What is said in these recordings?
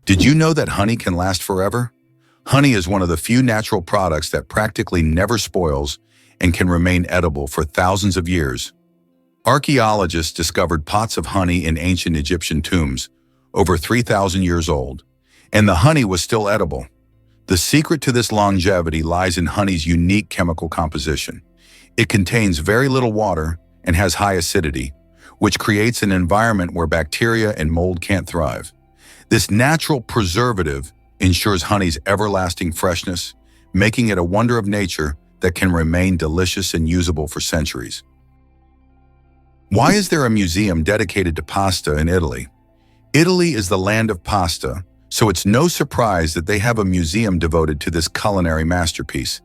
Did you know that honey can last forever? Honey is one of the few natural products that practically never spoils and can remain edible for thousands of years. Archaeologists discovered pots of honey in ancient Egyptian tombs, over 3,000 years old, and the honey was still edible. The secret to this longevity lies in honey's unique chemical composition. It contains very little water and has high acidity, which creates an environment where bacteria and mold can't thrive. This natural preservative ensures honey's everlasting freshness, making it a wonder of nature that can remain delicious and usable for centuries. Why is there a museum dedicated to pasta in Italy? Italy is the land of pasta, so it's no surprise that they have a museum devoted to this culinary masterpiece.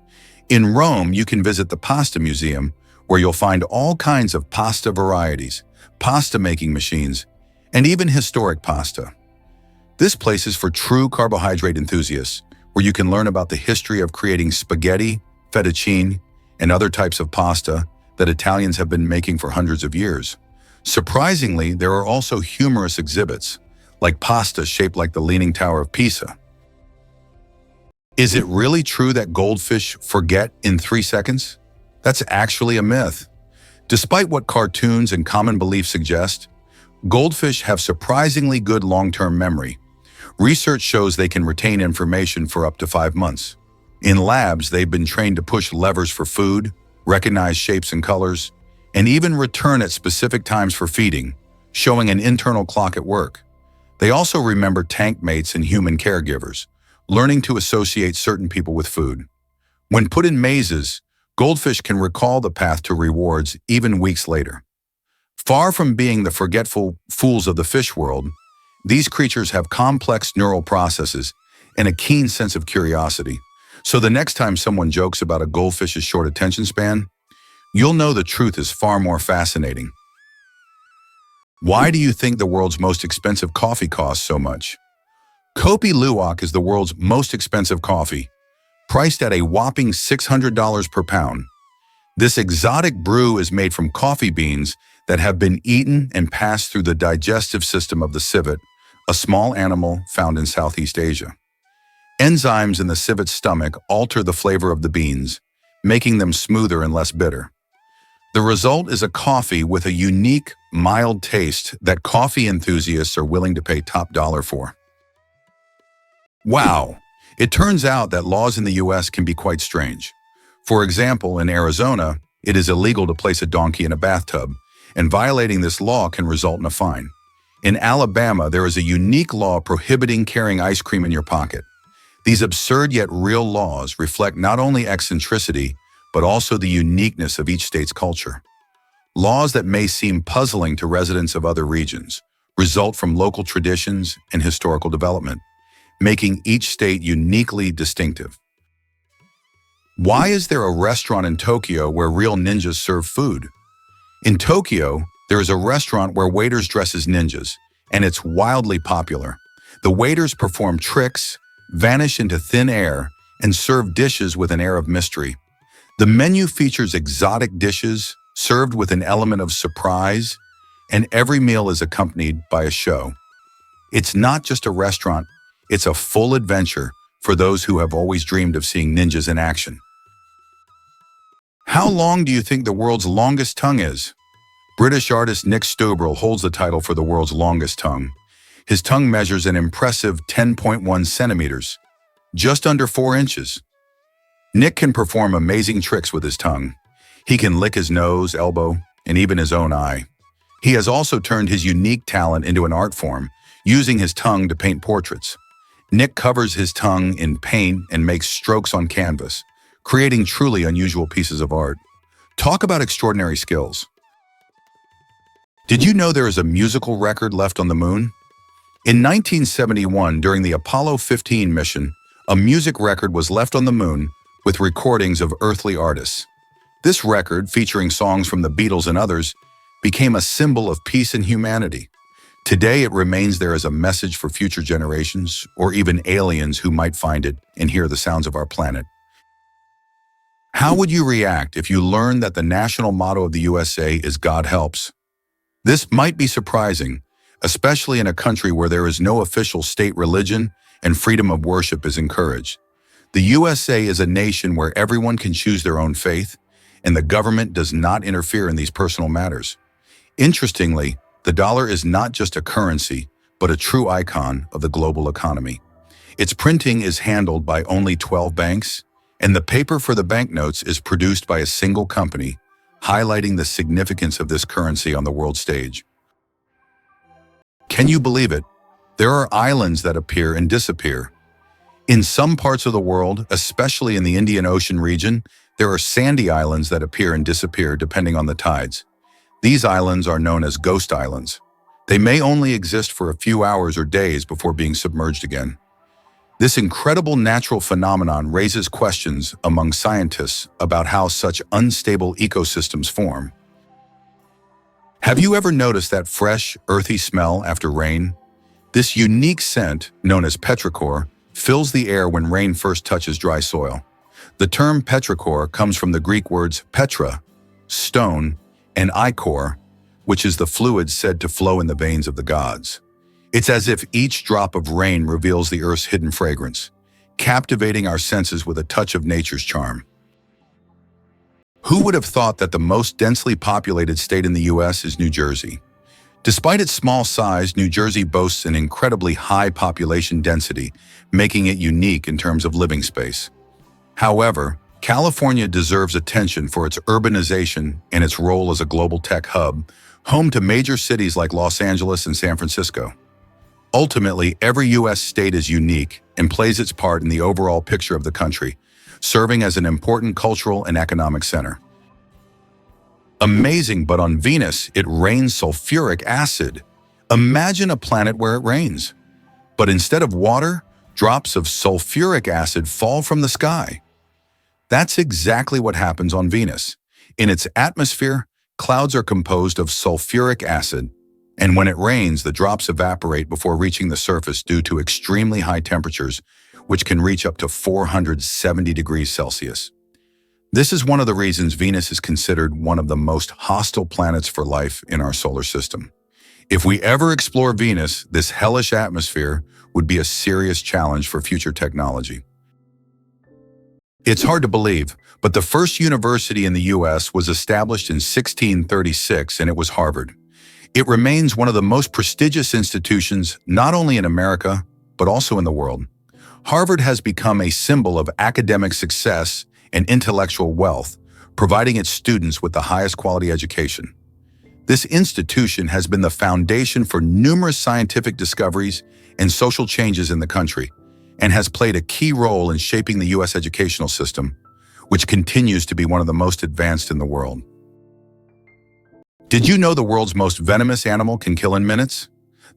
In Rome, you can visit the Pasta Museum, where you'll find all kinds of pasta varieties, pasta-making machines, and even historic pasta. This place is for true carbohydrate enthusiasts, where you can learn about the history of creating spaghetti, fettuccine, and other types of pasta that Italians have been making for hundreds of years. Surprisingly, there are also humorous exhibits, like pasta shaped like the Leaning Tower of Pisa. Is it really true that goldfish forget in 3 seconds? That's actually a myth. Despite what cartoons and common beliefs suggest, goldfish have surprisingly good long-term memory. Research shows they can retain information for up to 5 months. In labs, they've been trained to push levers for food, recognize shapes and colors, and even return at specific times for feeding, showing an internal clock at work. They also remember tank mates and human caregivers, learning to associate certain people with food. When put in mazes, goldfish can recall the path to rewards even weeks later. Far from being the forgetful fools of the fish world, these creatures have complex neural processes and a keen sense of curiosity. So the next time someone jokes about a goldfish's short attention span, you'll know the truth is far more fascinating. Why do you think the world's most expensive coffee costs so much? Kopi Luwak is the world's most expensive coffee, priced at a whopping $600 per pound. This exotic brew is made from coffee beans that have been eaten and passed through the digestive system of the civet, a small animal found in Southeast Asia. Enzymes in the civet's stomach alter the flavor of the beans, making them smoother and less bitter. The result is a coffee with a unique, mild taste that coffee enthusiasts are willing to pay top dollar for. Wow! It turns out that laws in the US can be quite strange. For example, in Arizona, it is illegal to place a donkey in a bathtub, and violating this law can result in a fine. In Alabama, there is a unique law prohibiting carrying ice cream in your pocket. These absurd yet real laws reflect not only eccentricity, but also the uniqueness of each state's culture. Laws that may seem puzzling to residents of other regions result from local traditions and historical development, making each state uniquely distinctive. Why is there a restaurant in Tokyo where real ninjas serve food? In Tokyo, there is a restaurant where waiters dress as ninjas, and it's wildly popular. The waiters perform tricks, vanish into thin air, and serve dishes with an air of mystery. The menu features exotic dishes served with an element of surprise, and every meal is accompanied by a show. It's not just a restaurant, it's a full adventure for those who have always dreamed of seeing ninjas in action. How long do you think the world's longest tongue is? British artist Nick Stobrel holds the title for the world's longest tongue. His tongue measures an impressive 10.1 centimeters, just under 4 inches. Nick can perform amazing tricks with his tongue. He can lick his nose, elbow, and even his own eye. He has also turned his unique talent into an art form, using his tongue to paint portraits. Nick covers his tongue in paint and makes strokes on canvas, creating truly unusual pieces of art. Talk about extraordinary skills. Did you know there is a musical record left on the moon? In 1971, during the Apollo 15 mission, a music record was left on the moon with recordings of earthly artists. This record, featuring songs from the Beatles and others, became a symbol of peace and humanity. Today, it remains there as a message for future generations, or even aliens who might find it and hear the sounds of our planet. How would you react if you learned that the national motto of the USA is God Helps? This might be surprising, especially in a country where there is no official state religion and freedom of worship is encouraged. The USA is a nation where everyone can choose their own faith, and the government does not interfere in these personal matters. Interestingly, the dollar is not just a currency, but a true icon of the global economy. Its printing is handled by only 12 banks, and the paper for the banknotes is produced by a single company, highlighting the significance of this currency on the world stage. Can you believe it? There are islands that appear and disappear. In some parts of the world, especially in the Indian Ocean region, there are sandy islands that appear and disappear depending on the tides. These islands are known as ghost islands. They may only exist for a few hours or days before being submerged again. This incredible natural phenomenon raises questions among scientists about how such unstable ecosystems form. Have you ever noticed that fresh, earthy smell after rain? This unique scent, known as petrichor, fills the air when rain first touches dry soil. The term petrichor comes from the Greek words petra, stone, and ichor, which is the fluid said to flow in the veins of the gods. It's as if each drop of rain reveals the earth's hidden fragrance, captivating our senses with a touch of nature's charm. Who would have thought that the most densely populated state in the U.S. is New Jersey? Despite its small size, New Jersey boasts an incredibly high population density, making it unique in terms of living space. However, California deserves attention for its urbanization and its role as a global tech hub, home to major cities like Los Angeles and San Francisco. Ultimately, every U.S. state is unique and plays its part in the overall picture of the country, serving as an important cultural and economic center. Amazing, but on Venus, it rains sulfuric acid. Imagine a planet where it rains. But instead of water, drops of sulfuric acid fall from the sky. That's exactly what happens on Venus. In its atmosphere, clouds are composed of sulfuric acid, and when it rains, the drops evaporate before reaching the surface due to extremely high temperatures, which can reach up to 470 degrees Celsius. This is one of the reasons Venus is considered one of the most hostile planets for life in our solar system. If we ever explore Venus, this hellish atmosphere would be a serious challenge for future technology. It's hard to believe, but the first university in the U.S. was established in 1636, and it was Harvard. It remains one of the most prestigious institutions, not only in America, but also in the world. Harvard has become a symbol of academic success and intellectual wealth, providing its students with the highest quality education. This institution has been the foundation for numerous scientific discoveries and social changes in the country, and has played a key role in shaping the U.S. educational system, which continues to be one of the most advanced in the world. Did you know the world's most venomous animal can kill in minutes?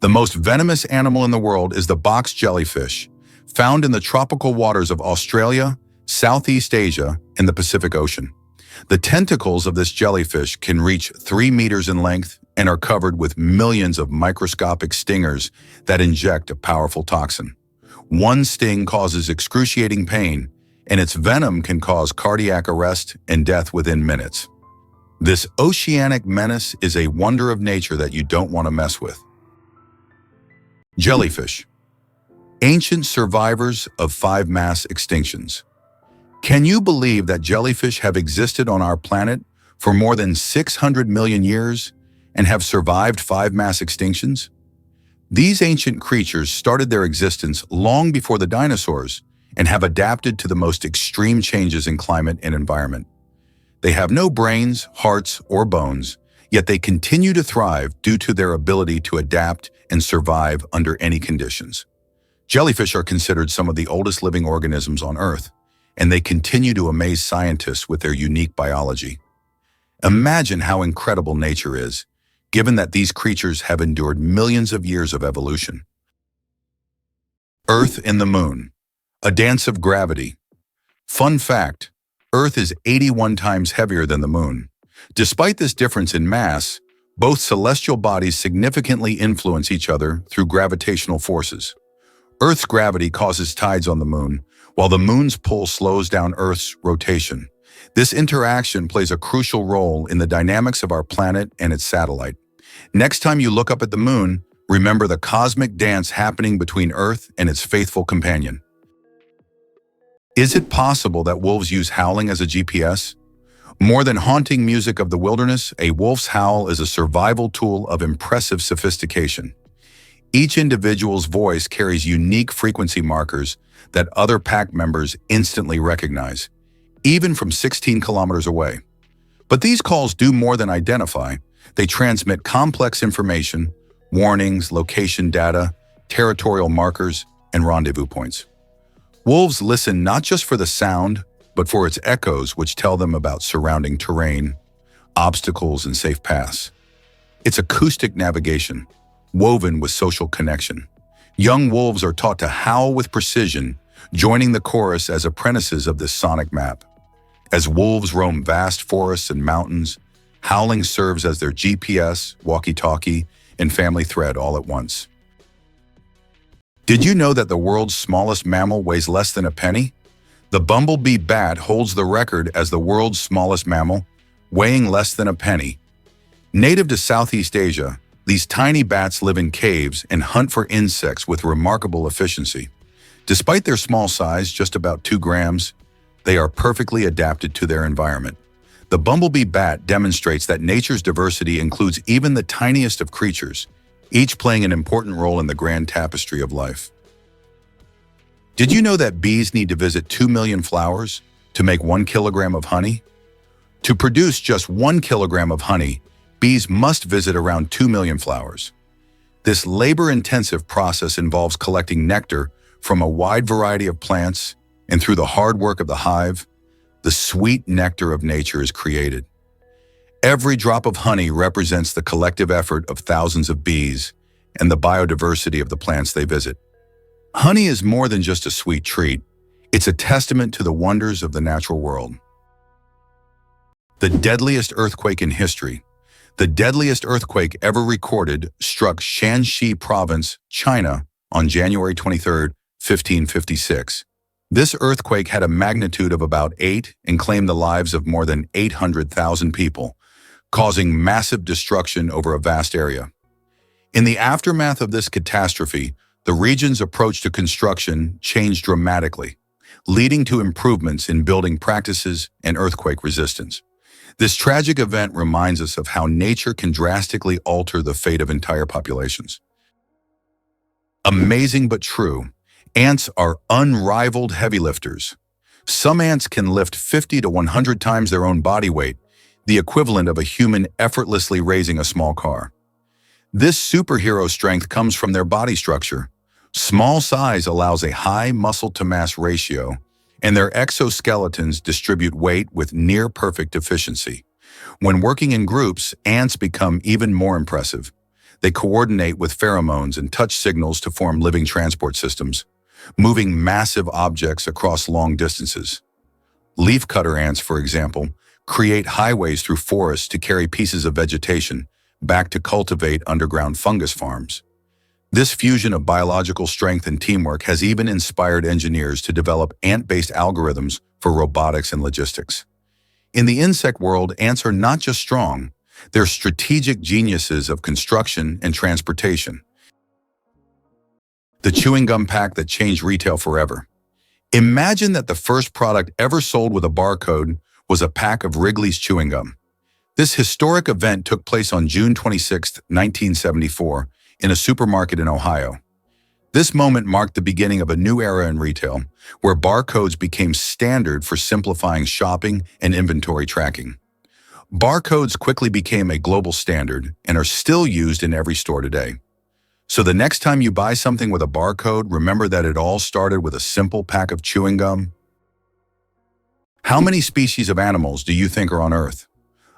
The most venomous animal in the world is the box jellyfish, found in the tropical waters of Australia, Southeast Asia, and the Pacific Ocean. The tentacles of this jellyfish can reach 3 meters in length and are covered with millions of microscopic stingers that inject a powerful toxin. One sting causes excruciating pain, and its venom can cause cardiac arrest and death within minutes. This oceanic menace is a wonder of nature that you don't want to mess with. Jellyfish. Ancient survivors of 5 mass extinctions. Can you believe that jellyfish have existed on our planet for more than 600 million years and have survived 5 mass extinctions? These ancient creatures started their existence long before the dinosaurs and have adapted to the most extreme changes in climate and environment. They have no brains, hearts, or bones, yet they continue to thrive due to their ability to adapt and survive under any conditions. Jellyfish are considered some of the oldest living organisms on Earth, and they continue to amaze scientists with their unique biology. Imagine how incredible nature is, given that these creatures have endured millions of years of evolution. Earth and the Moon. A dance of gravity. Fun fact, Earth is 81 times heavier than the Moon. Despite this difference in mass, both celestial bodies significantly influence each other through gravitational forces. Earth's gravity causes tides on the Moon, while the Moon's pull slows down Earth's rotation. This interaction plays a crucial role in the dynamics of our planet and its satellite. Next time you look up at the Moon, Remember the cosmic dance happening between Earth and its faithful companion. Is it possible that wolves use howling as a GPS? More than haunting music of the wilderness, a wolf's howl is a survival tool of impressive sophistication. Each individual's voice carries unique frequency markers that other pack members instantly recognize, even from 16 kilometers away. But these calls do more than identify. They transmit complex information, warnings, location data, territorial markers, and rendezvous points. Wolves listen not just for the sound, but for its echoes, which tell them about surrounding terrain, obstacles, and safe paths. It's acoustic navigation, woven with social connection. Young wolves are taught to howl with precision, joining the chorus as apprentices of this sonic map. As wolves roam vast forests and mountains, howling serves as their GPS, walkie-talkie, and family thread all at once. Did you know that the world's smallest mammal weighs less than a penny? The bumblebee bat holds the record as the world's smallest mammal, weighing less than a penny. Native to Southeast Asia, these tiny bats live in caves and hunt for insects with remarkable efficiency. Despite their small size, just about 2 grams, they are perfectly adapted to their environment. The bumblebee bat demonstrates that nature's diversity includes even the tiniest of creatures, each playing an important role in the grand tapestry of life. Did you know that bees need to visit 2 million flowers to make 1 kilogram of honey? To produce just 1 kilogram of honey, bees must visit around 2 million flowers. This labor-intensive process involves collecting nectar from a wide variety of plants, and through the hard work of the hive, the sweet nectar of nature is created. Every drop of honey represents the collective effort of thousands of bees and the biodiversity of the plants they visit. Honey is more than just a sweet treat. It's a testament to the wonders of the natural world. The deadliest earthquake in history. The deadliest earthquake ever recorded struck Shanxi Province, China, on January 23, 1556. This earthquake had a magnitude of about 8 and claimed the lives of more than 800,000 people, causing massive destruction over a vast area. In the aftermath of this catastrophe, the region's approach to construction changed dramatically, leading to improvements in building practices and earthquake resistance. This tragic event reminds us of how nature can drastically alter the fate of entire populations. Amazing but true, ants are unrivaled heavy lifters. Some ants can lift 50 to 100 times their own body weight, the equivalent of a human effortlessly raising a small car. This superhero strength comes from their body structure. Small size allows a high muscle-to-mass ratio, and their exoskeletons distribute weight with near-perfect efficiency. When working in groups, ants become even more impressive. They coordinate with pheromones and touch signals to form living transport systems, moving massive objects across long distances. Leafcutter ants, for example, create highways through forests to carry pieces of vegetation back to cultivate underground fungus farms. This fusion of biological strength and teamwork has even inspired engineers to develop ant-based algorithms for robotics and logistics. In the insect world, ants are not just strong, they're strategic geniuses of construction and transportation. The chewing gum pack that changed retail forever. Imagine that the first product ever sold with a barcode was a pack of Wrigley's chewing gum. This historic event took place on June 26, 1974, in a supermarket in Ohio. This moment marked the beginning of a new era in retail, where barcodes became standard for simplifying shopping and inventory tracking. Barcodes quickly became a global standard and are still used in every store today. So the next time you buy something with a barcode, remember that it all started with a simple pack of chewing gum. How many species of animals do you think are on Earth?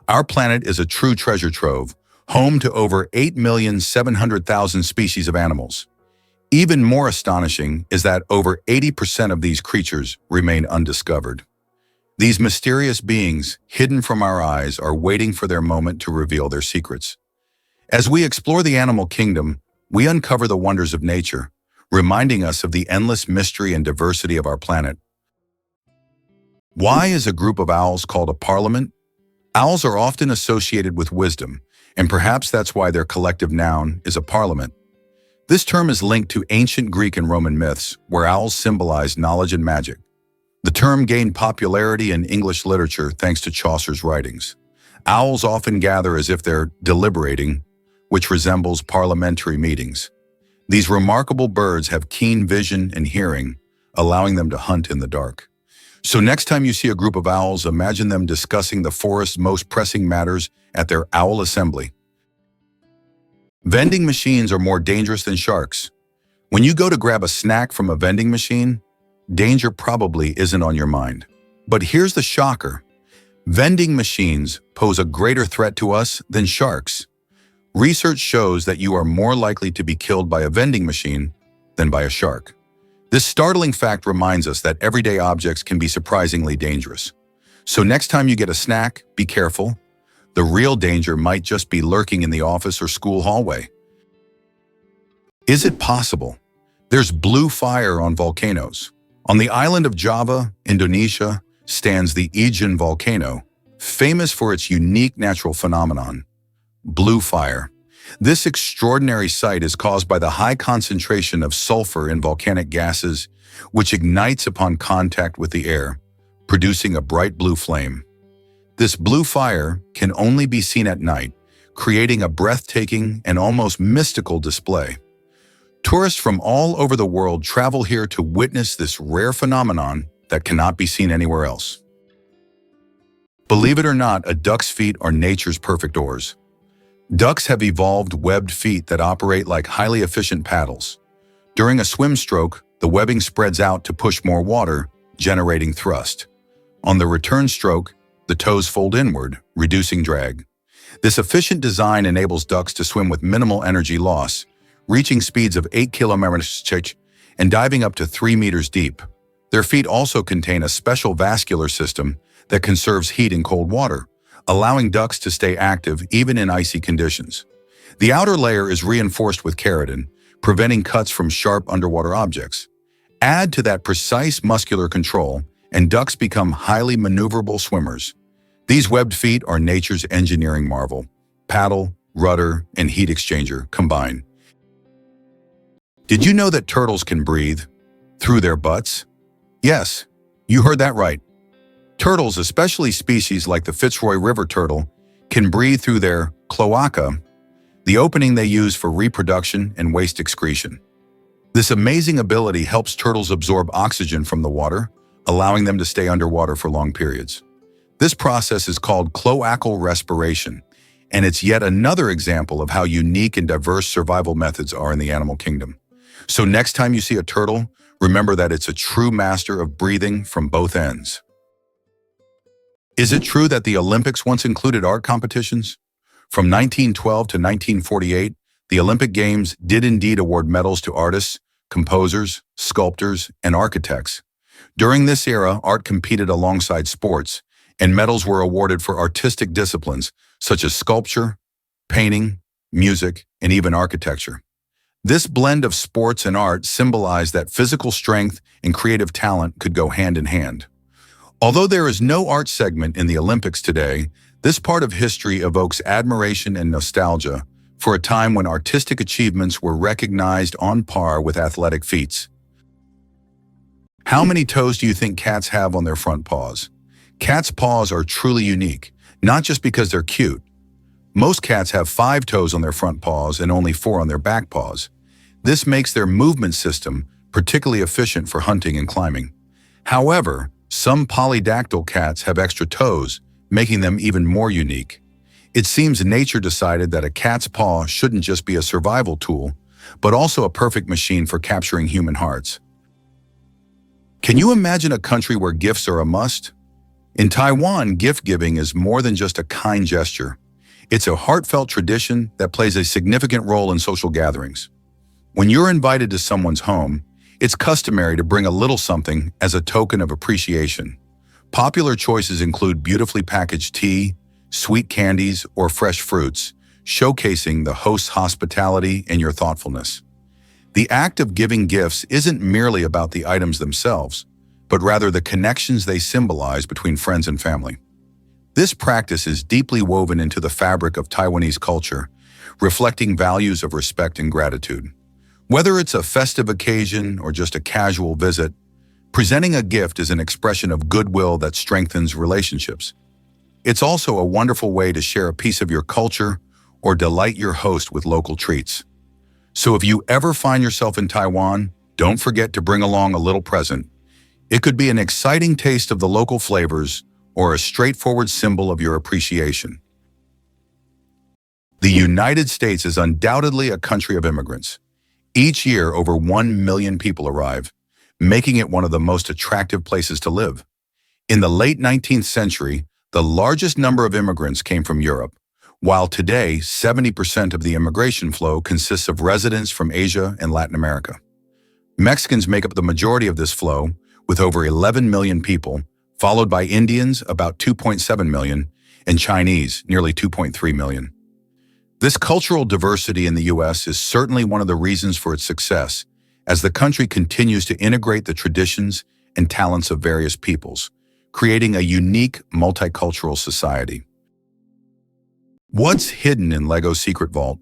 Our planet is a true treasure trove, home to over 8,700,000 species of animals. Even more astonishing is that over 80% of these creatures remain undiscovered. These mysterious beings, hidden from our eyes, are waiting for their moment to reveal their secrets. As we explore the animal kingdom, we uncover the wonders of nature, reminding us of the endless mystery and diversity of our planet. Why is a group of owls called a parliament? Owls are often associated with wisdom, and perhaps that's why their collective noun is a parliament. This term is linked to ancient Greek and Roman myths, where owls symbolize knowledge and magic. The term gained popularity in English literature thanks to Chaucer's writings. Owls often gather as if they're deliberating, which resembles parliamentary meetings. These remarkable birds have keen vision and hearing, allowing them to hunt in the dark. So next time you see a group of owls, imagine them discussing the forest's most pressing matters at their owl assembly. Vending machines are more dangerous than sharks. When you go to grab a snack from a vending machine, danger probably isn't on your mind. But here's the shocker. Vending machines pose a greater threat to us than sharks. Research shows that you are more likely to be killed by a vending machine than by a shark. This startling fact reminds us that everyday objects can be surprisingly dangerous. So next time you get a snack, be careful. The real danger might just be lurking in the office or school hallway. Is it possible? There's blue fire on volcanoes. On the island of Java, Indonesia, stands the Ijen volcano, famous for its unique natural phenomenon, blue fire. This extraordinary sight is caused by the high concentration of sulfur in volcanic gases, which ignites upon contact with the air, producing a bright blue flame. This blue fire can only be seen at night, creating a breathtaking and almost mystical display. Tourists from all over the world travel here to witness this rare phenomenon that cannot be seen anywhere else. Believe it or not, a duck's feet are nature's perfect oars. Ducks have evolved webbed feet that operate like highly efficient paddles. During a swim stroke, the webbing spreads out to push more water, generating thrust. On the return stroke, the toes fold inward, reducing drag. This efficient design enables ducks to swim with minimal energy loss, reaching speeds of 8 km/h and diving up to 3 meters deep. Their feet also contain a special vascular system that conserves heat in cold water, allowing ducks to stay active even in icy conditions. The outer layer is reinforced with keratin, preventing cuts from sharp underwater objects. Add to that precise muscular control, and ducks become highly maneuverable swimmers. These webbed feet are nature's engineering marvel. Paddle, rudder, and heat exchanger combine. Did you know that turtles can breathe through their butts? Yes, you heard that right. Turtles, especially species like the Fitzroy River turtle, can breathe through their cloaca, the opening they use for reproduction and waste excretion. This amazing ability helps turtles absorb oxygen from the water, allowing them to stay underwater for long periods. This process is called cloacal respiration, and it's yet another example of how unique and diverse survival methods are in the animal kingdom. So next time you see a turtle, remember that it's a true master of breathing from both ends. Is it true that the Olympics once included art competitions? From 1912 to 1948, the Olympic Games did indeed award medals to artists, composers, sculptors, and architects. During this era, art competed alongside sports, and medals were awarded for artistic disciplines such as sculpture, painting, music, and even architecture. This blend of sports and art symbolized that physical strength and creative talent could go hand in hand. Although there is no art segment in the Olympics today, this part of history evokes admiration and nostalgia for a time when artistic achievements were recognized on par with athletic feats. How many toes do you think cats have on their front paws? Cats' paws are truly unique, not just because they're cute. Most cats have 5 toes on their front paws and only 4 on their back paws. This makes their movement system particularly efficient for hunting and climbing. However, some polydactyl cats have extra toes, making them even more unique. It seems nature decided that a cat's paw shouldn't just be a survival tool, but also a perfect machine for capturing human hearts. Can you imagine a country where gifts are a must? In Taiwan, gift-giving is more than just a kind gesture. It's a heartfelt tradition that plays a significant role in social gatherings. When you're invited to someone's home, it's customary to bring a little something as a token of appreciation. Popular choices include beautifully packaged tea, sweet candies, or fresh fruits, showcasing the host's hospitality and your thoughtfulness. The act of giving gifts isn't merely about the items themselves, but rather the connections they symbolize between friends and family. This practice is deeply woven into the fabric of Taiwanese culture, reflecting values of respect and gratitude. Whether it's a festive occasion or just a casual visit, presenting a gift is an expression of goodwill that strengthens relationships. It's also a wonderful way to share a piece of your culture or delight your host with local treats. So if you ever find yourself in Taiwan, don't forget to bring along a little present. It could be an exciting taste of the local flavors or a straightforward symbol of your appreciation. The United States is undoubtedly a country of immigrants. Each year, over 1 million people arrive, making it one of the most attractive places to live. In the late 19th century, the largest number of immigrants came from Europe, while today 70% of the immigration flow consists of residents from Asia and Latin America. Mexicans make up the majority of this flow, with over 11 million people, followed by Indians, about 2.7 million, and Chinese, nearly 2.3 million. This cultural diversity in the U.S. is certainly one of the reasons for its success, as the country continues to integrate the traditions and talents of various peoples, creating a unique multicultural society. What's hidden in LEGO's secret vault?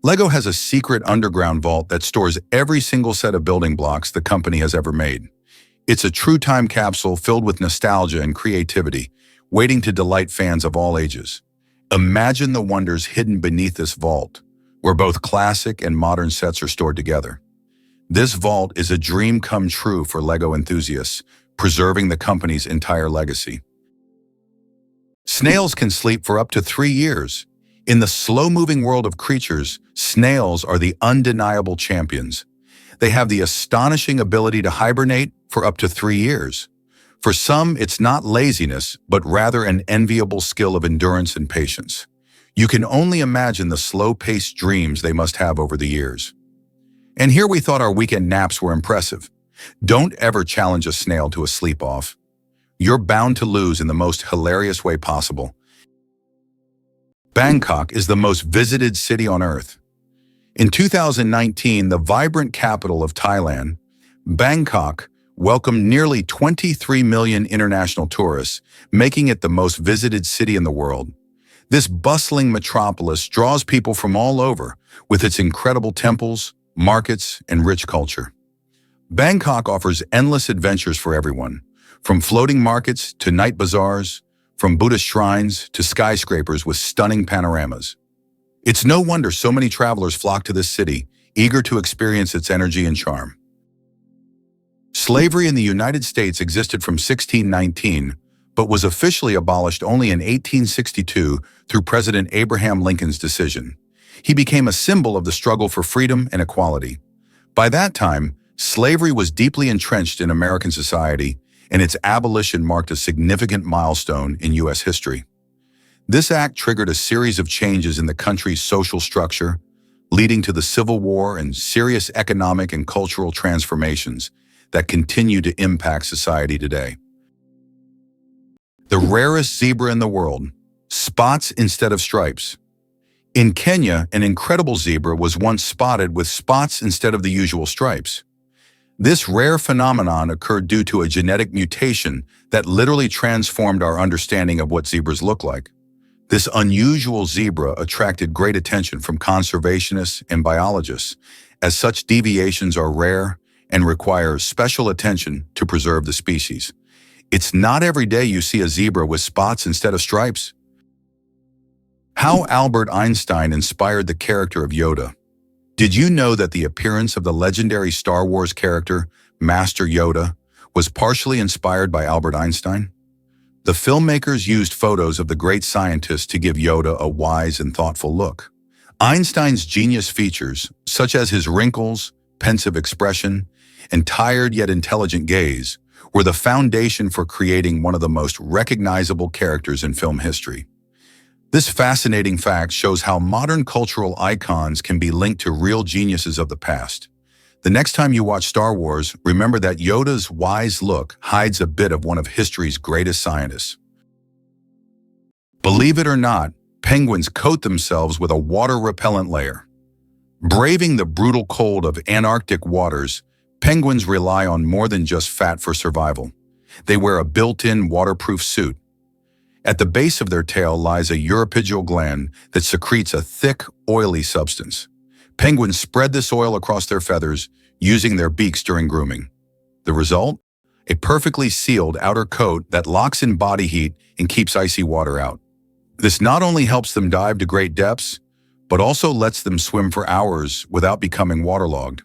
LEGO has a secret underground vault that stores every single set of building blocks the company has ever made. It's a true time capsule filled with nostalgia and creativity, waiting to delight fans of all ages. Imagine the wonders hidden beneath this vault, where both classic and modern sets are stored together. This vault is a dream come true for LEGO enthusiasts, preserving the company's entire legacy. Snails can sleep for up to 3 years. In the slow-moving world of creatures, snails are the undeniable champions. They have the astonishing ability to hibernate for up to 3 years. For some, it's not laziness, but rather an enviable skill of endurance and patience. You can only imagine the slow-paced dreams they must have over the years. And here we thought our weekend naps were impressive. Don't ever challenge a snail to a sleep-off. You're bound to lose in the most hilarious way possible. Bangkok is the most visited city on Earth. In 2019, the vibrant capital of Thailand, Bangkok welcomed nearly 23 million international tourists, making it the most visited city in the world. This bustling metropolis draws people from all over, with its incredible temples, markets, and rich culture. Bangkok offers endless adventures for everyone, from floating markets to night bazaars, from Buddhist shrines to skyscrapers with stunning panoramas. It's no wonder so many travelers flock to this city, eager to experience its energy and charm. Slavery in the United States existed from 1619, but was officially abolished only in 1862 through President Abraham Lincoln's decision. He became a symbol of the struggle for freedom and equality. By that time, slavery was deeply entrenched in American society, and its abolition marked a significant milestone in U.S. history. This act triggered a series of changes in the country's social structure, leading to the Civil War and serious economic and cultural transformations that continue to impact society today. The rarest zebra in the world, spots instead of stripes. In Kenya, an incredible zebra was once spotted with spots instead of the usual stripes. This rare phenomenon occurred due to a genetic mutation that literally transformed our understanding of what zebras look like. This unusual zebra attracted great attention from conservationists and biologists, as such deviations are rare and require special attention to preserve the species. It's not every day you see a zebra with spots instead of stripes. How Albert Einstein inspired the character of Yoda. Did you know that the appearance of the legendary Star Wars character, Master Yoda, was partially inspired by Albert Einstein? The filmmakers used photos of the great scientist to give Yoda a wise and thoughtful look. Einstein's genius features, such as his wrinkles, pensive expression, and tired yet intelligent gaze, were the foundation for creating one of the most recognizable characters in film history. This fascinating fact shows how modern cultural icons can be linked to real geniuses of the past. The next time you watch Star Wars, remember that Yoda's wise look hides a bit of one of history's greatest scientists. Believe it or not, penguins coat themselves with a water-repellent layer. Braving the brutal cold of Antarctic waters, penguins rely on more than just fat for survival. They wear a built-in waterproof suit. At the base of their tail lies a uropygial gland that secretes a thick, oily substance. Penguins spread this oil across their feathers, using their beaks during grooming. The result? A perfectly sealed outer coat that locks in body heat and keeps icy water out. This not only helps them dive to great depths, but also lets them swim for hours without becoming waterlogged.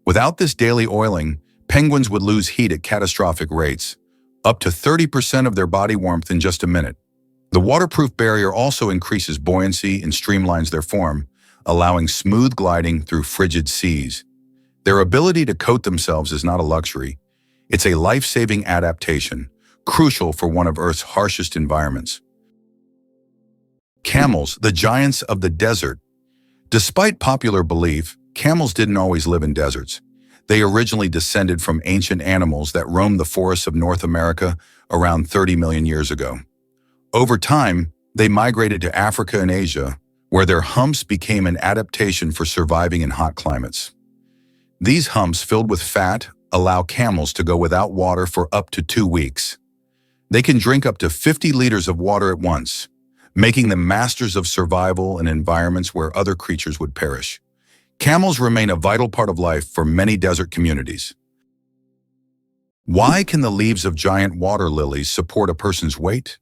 Without this daily oiling, penguins would lose heat at catastrophic rates, up to 30% of their body warmth in just a minute. The waterproof barrier also increases buoyancy and streamlines their form, allowing smooth gliding through frigid seas. Their ability to coat themselves is not a luxury. It's a life-saving adaptation, crucial for one of Earth's harshest environments. Camels, the giants of the desert. Despite popular belief, camels didn't always live in deserts. They originally descended from ancient animals that roamed the forests of North America around 30 million years ago. Over time, they migrated to Africa and Asia, where their humps became an adaptation for surviving in hot climates. These humps, filled with fat, allow camels to go without water for up to 2 weeks. They can drink up to 50 liters of water at once, making them masters of survival in environments where other creatures would perish. Camels remain a vital part of life for many desert communities. Why can the leaves of giant water lilies support a person's weight?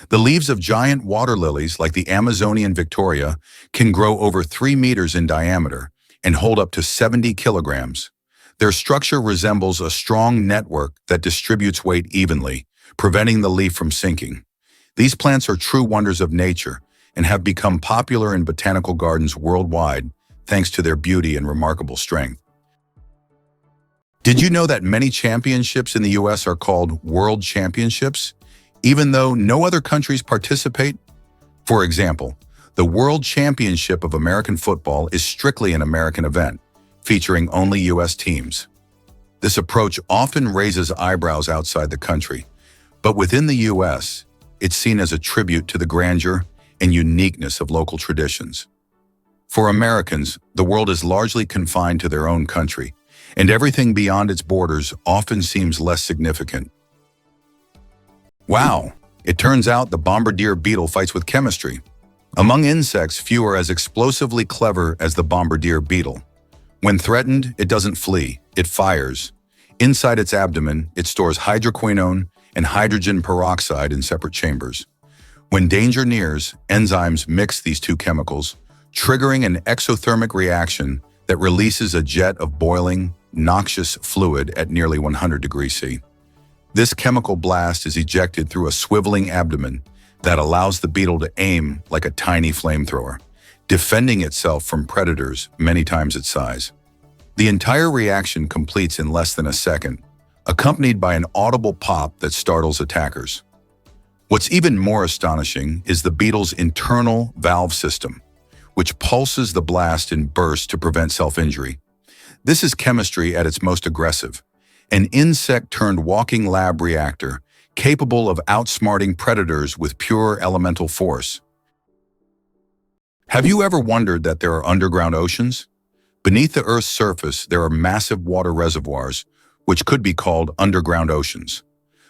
The leaves of giant water lilies, like the Amazonian Victoria, can grow over 3 meters in diameter and hold up to 70 kilograms. Their structure resembles a strong network that distributes weight evenly, preventing the leaf from sinking. These plants are true wonders of nature and have become popular in botanical gardens worldwide, thanks to their beauty and remarkable strength. Did you know that many championships in the US are called World Championships, even though no other countries participate? For example, the World Championship of American Football is strictly an American event, featuring only US teams. This approach often raises eyebrows outside the country, but within the US, it's seen as a tribute to the grandeur and uniqueness of local traditions. For Americans, the world is largely confined to their own country, and everything beyond its borders often seems less significant. Wow, it turns out the bombardier beetle fights with chemistry. Among insects, few are as explosively clever as the bombardier beetle. When threatened, it doesn't flee, it fires. Inside its abdomen, it stores hydroquinone and hydrogen peroxide in separate chambers. When danger nears, enzymes mix these two chemicals, triggering an exothermic reaction that releases a jet of boiling, noxious fluid at nearly 100 degrees C. This chemical blast is ejected through a swiveling abdomen that allows the beetle to aim like a tiny flamethrower, defending itself from predators many times its size. The entire reaction completes in less than a second, accompanied by an audible pop that startles attackers. What's even more astonishing is the beetle's internal valve system, which pulses the blast in bursts to prevent self-injury. This is chemistry at its most aggressive, an insect-turned-walking lab reactor capable of outsmarting predators with pure elemental force. Have you ever wondered that there are underground oceans? Beneath the Earth's surface, there are massive water reservoirs, which could be called underground oceans.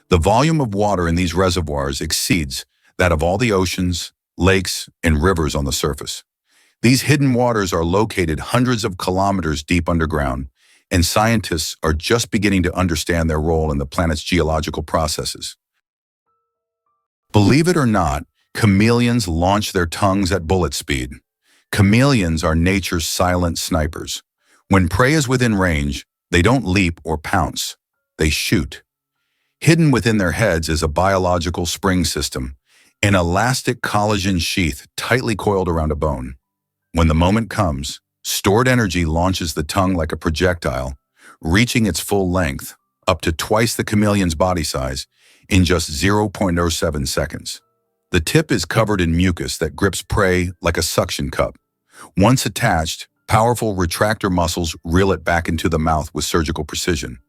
The volume of water in these reservoirs exceeds that of all the oceans, lakes, and rivers on the surface. These hidden waters are located hundreds of kilometers deep underground, and scientists are just beginning to understand their role in the planet's geological processes. Believe it or not, chameleons launch their tongues at bullet speed. Chameleons are nature's silent snipers. When prey is within range, they don't leap or pounce. They shoot. Hidden within their heads is a biological spring system, an elastic collagen sheath tightly coiled around a bone. When the moment comes, stored energy launches the tongue like a projectile, reaching its full length, up to twice the chameleon's body size, in just 0.07 seconds. The tip is covered in mucus that grips prey like a suction cup. Once attached, powerful retractor muscles reel it back into the mouth with surgical precision.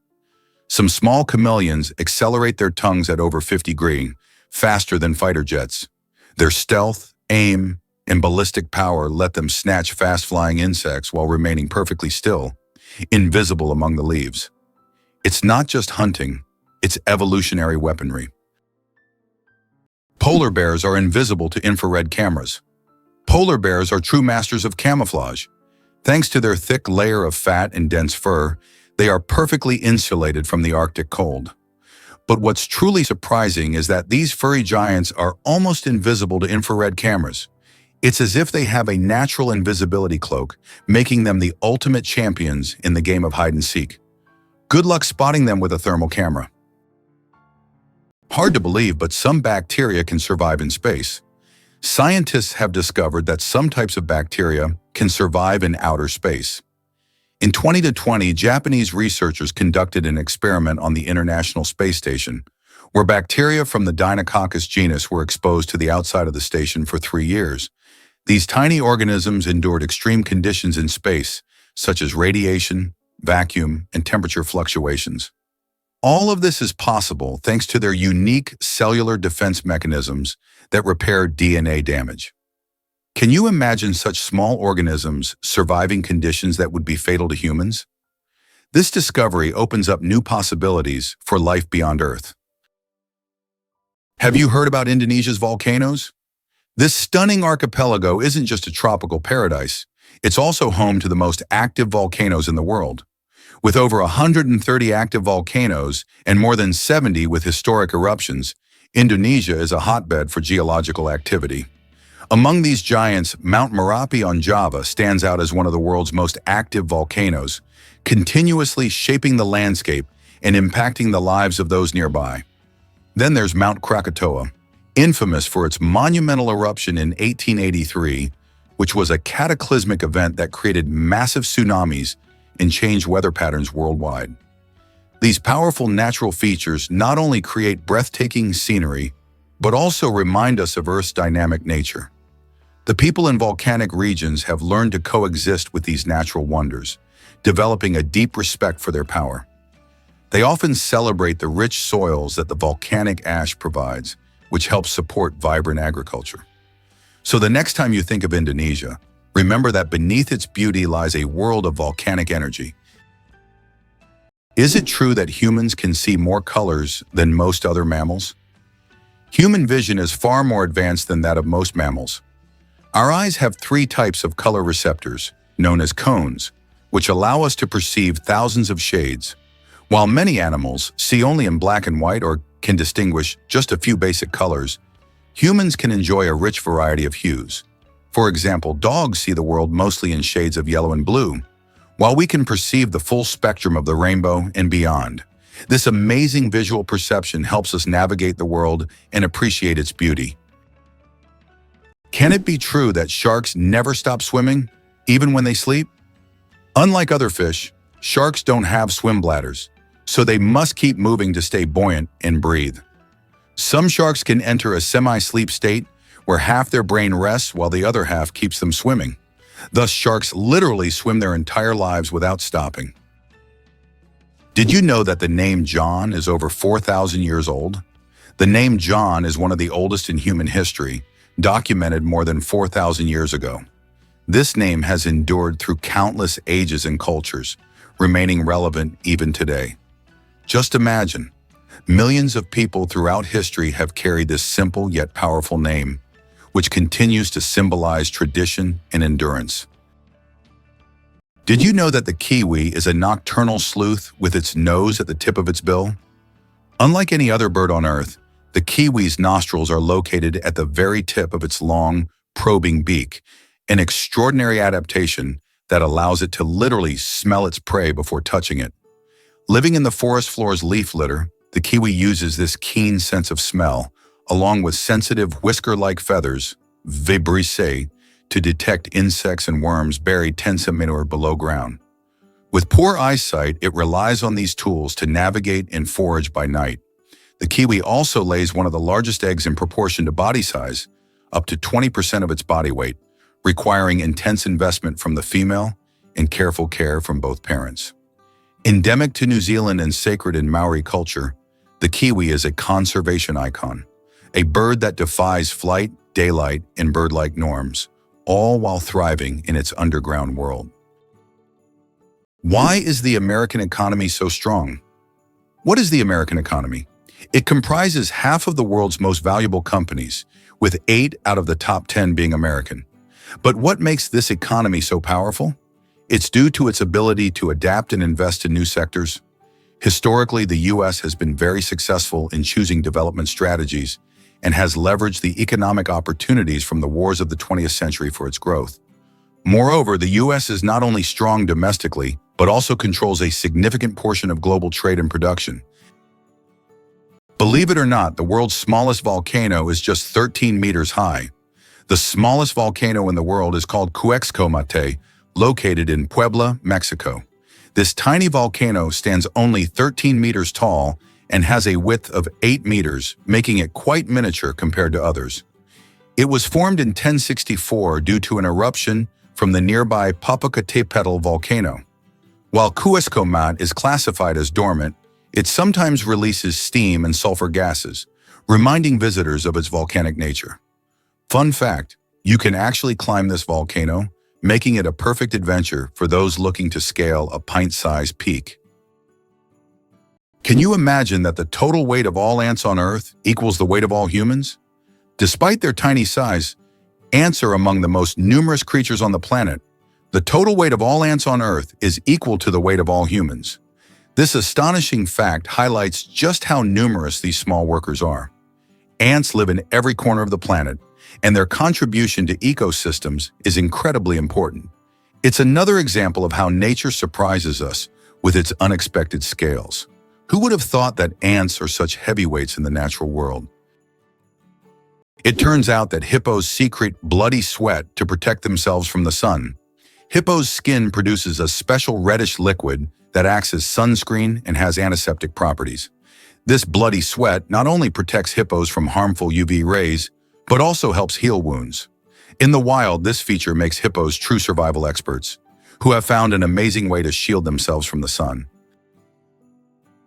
Some small chameleons accelerate their tongues at over 50 degrees, faster than fighter jets. Their stealth, aim, and ballistic power let them snatch fast-flying insects while remaining perfectly still, invisible among the leaves. It's not just hunting, it's evolutionary weaponry. Polar bears are invisible to infrared cameras. Polar bears are true masters of camouflage. Thanks to their thick layer of fat and dense fur, they are perfectly insulated from the Arctic cold. But what's truly surprising is that these furry giants are almost invisible to infrared cameras. It's as if they have a natural invisibility cloak, making them the ultimate champions in the game of hide and seek. Good luck spotting them with a thermal camera. Hard to believe, but some bacteria can survive in space. Scientists have discovered that some types of bacteria can survive in outer space. In 2020, Japanese researchers conducted an experiment on the International Space Station, where bacteria from the Deinococcus genus were exposed to the outside of the station for 3 years. These tiny organisms endured extreme conditions in space, such as radiation, vacuum, and temperature fluctuations. All of this is possible thanks to their unique cellular defense mechanisms that repair DNA damage. Can you imagine such small organisms surviving conditions that would be fatal to humans? This discovery opens up new possibilities for life beyond Earth. Have you heard about Indonesia's volcanoes? This stunning archipelago isn't just a tropical paradise, it's also home to the most active volcanoes in the world. With over 130 active volcanoes and more than 70 with historic eruptions, Indonesia is a hotbed for geological activity. Among these giants, Mount Merapi on Java stands out as one of the world's most active volcanoes, continuously shaping the landscape and impacting the lives of those nearby. Then there's Mount Krakatoa, infamous for its monumental eruption in 1883, which was a cataclysmic event that created massive tsunamis and changed weather patterns worldwide. These powerful natural features not only create breathtaking scenery, but also remind us of Earth's dynamic nature. The people in volcanic regions have learned to coexist with these natural wonders, developing a deep respect for their power. They often celebrate the rich soils that the volcanic ash provides, which helps support vibrant agriculture. So the next time you think of Indonesia, remember that beneath its beauty lies a world of volcanic energy. Is it true that humans can see more colors than most other mammals? Human vision is far more advanced than that of most mammals. Our eyes have 3 types of color receptors, known as cones, which allow us to perceive thousands of shades. While many animals see only in black and white or can distinguish just a few basic colors, humans can enjoy a rich variety of hues. For example, dogs see the world mostly in shades of yellow and blue, while we can perceive the full spectrum of the rainbow and beyond. This amazing visual perception helps us navigate the world and appreciate its beauty. Can it be true that sharks never stop swimming, even when they sleep? Unlike other fish, sharks don't have swim bladders, so they must keep moving to stay buoyant and breathe. Some sharks can enter a semi-sleep state where half their brain rests while the other half keeps them swimming. Thus, sharks literally swim their entire lives without stopping. Did you know that the name John is over 4,000 years old? The name John is one of the oldest in human history, documented more than 4,000 years ago. This name has endured through countless ages and cultures, remaining relevant even today. Just imagine, millions of people throughout history have carried this simple yet powerful name, which continues to symbolize tradition and endurance. Did you know that the kiwi is a nocturnal sleuth with its nose at the tip of its bill? Unlike any other bird on Earth, the kiwi's nostrils are located at the very tip of its long, probing beak, an extraordinary adaptation that allows it to literally smell its prey before touching it. Living in the forest floor's leaf litter, the kiwi uses this keen sense of smell, along with sensitive whisker-like feathers, vibrissae, to detect insects and worms buried 10 centimeters below ground. With poor eyesight, it relies on these tools to navigate and forage by night. The kiwi also lays one of the largest eggs in proportion to body size, up to 20% of its body weight, requiring intense investment from the female and careful care from both parents. Endemic to New Zealand and sacred in Maori culture, the kiwi is a conservation icon, a bird that defies flight, daylight, and bird-like norms, all while thriving in its underground world. Why is the American economy so strong? What is the American economy? It comprises half of the world's most valuable companies, with 8 out of the top 10 being American. But what makes this economy so powerful? It's due to its ability to adapt and invest in new sectors. Historically, the U.S. has been very successful in choosing development strategies and has leveraged the economic opportunities from the wars of the 20th century for its growth. Moreover, the U.S. is not only strong domestically, but also controls a significant portion of global trade and production. Believe it or not, the world's smallest volcano is just 13 meters high. The smallest volcano in the world is called Cuexcomate, located in Puebla, Mexico. This tiny volcano stands only 13 meters tall and has a width of 8 meters, making it quite miniature compared to others. It was formed in 1064 due to an eruption from the nearby Popocatépetl volcano. While Cuexcomate is classified as dormant, it sometimes releases steam and sulfur gases, reminding visitors of its volcanic nature. Fun fact, you can actually climb this volcano, making it a perfect adventure for those looking to scale a pint-sized peak. Can you imagine that the total weight of all ants on Earth equals the weight of all humans? Despite their tiny size, ants are among the most numerous creatures on the planet. The total weight of all ants on Earth is equal to the weight of all humans. This astonishing fact highlights just how numerous these small workers are. Ants live in every corner of the planet, and their contribution to ecosystems is incredibly important. It's another example of how nature surprises us with its unexpected scales. Who would have thought that ants are such heavyweights in the natural world? It turns out that hippos secrete bloody sweat to protect themselves from the sun. Hippo's skin produces a special reddish liquid that acts as sunscreen and has antiseptic properties. This bloody sweat not only protects hippos from harmful UV rays, but also helps heal wounds. In the wild, this feature makes hippos true survival experts, who have found an amazing way to shield themselves from the sun.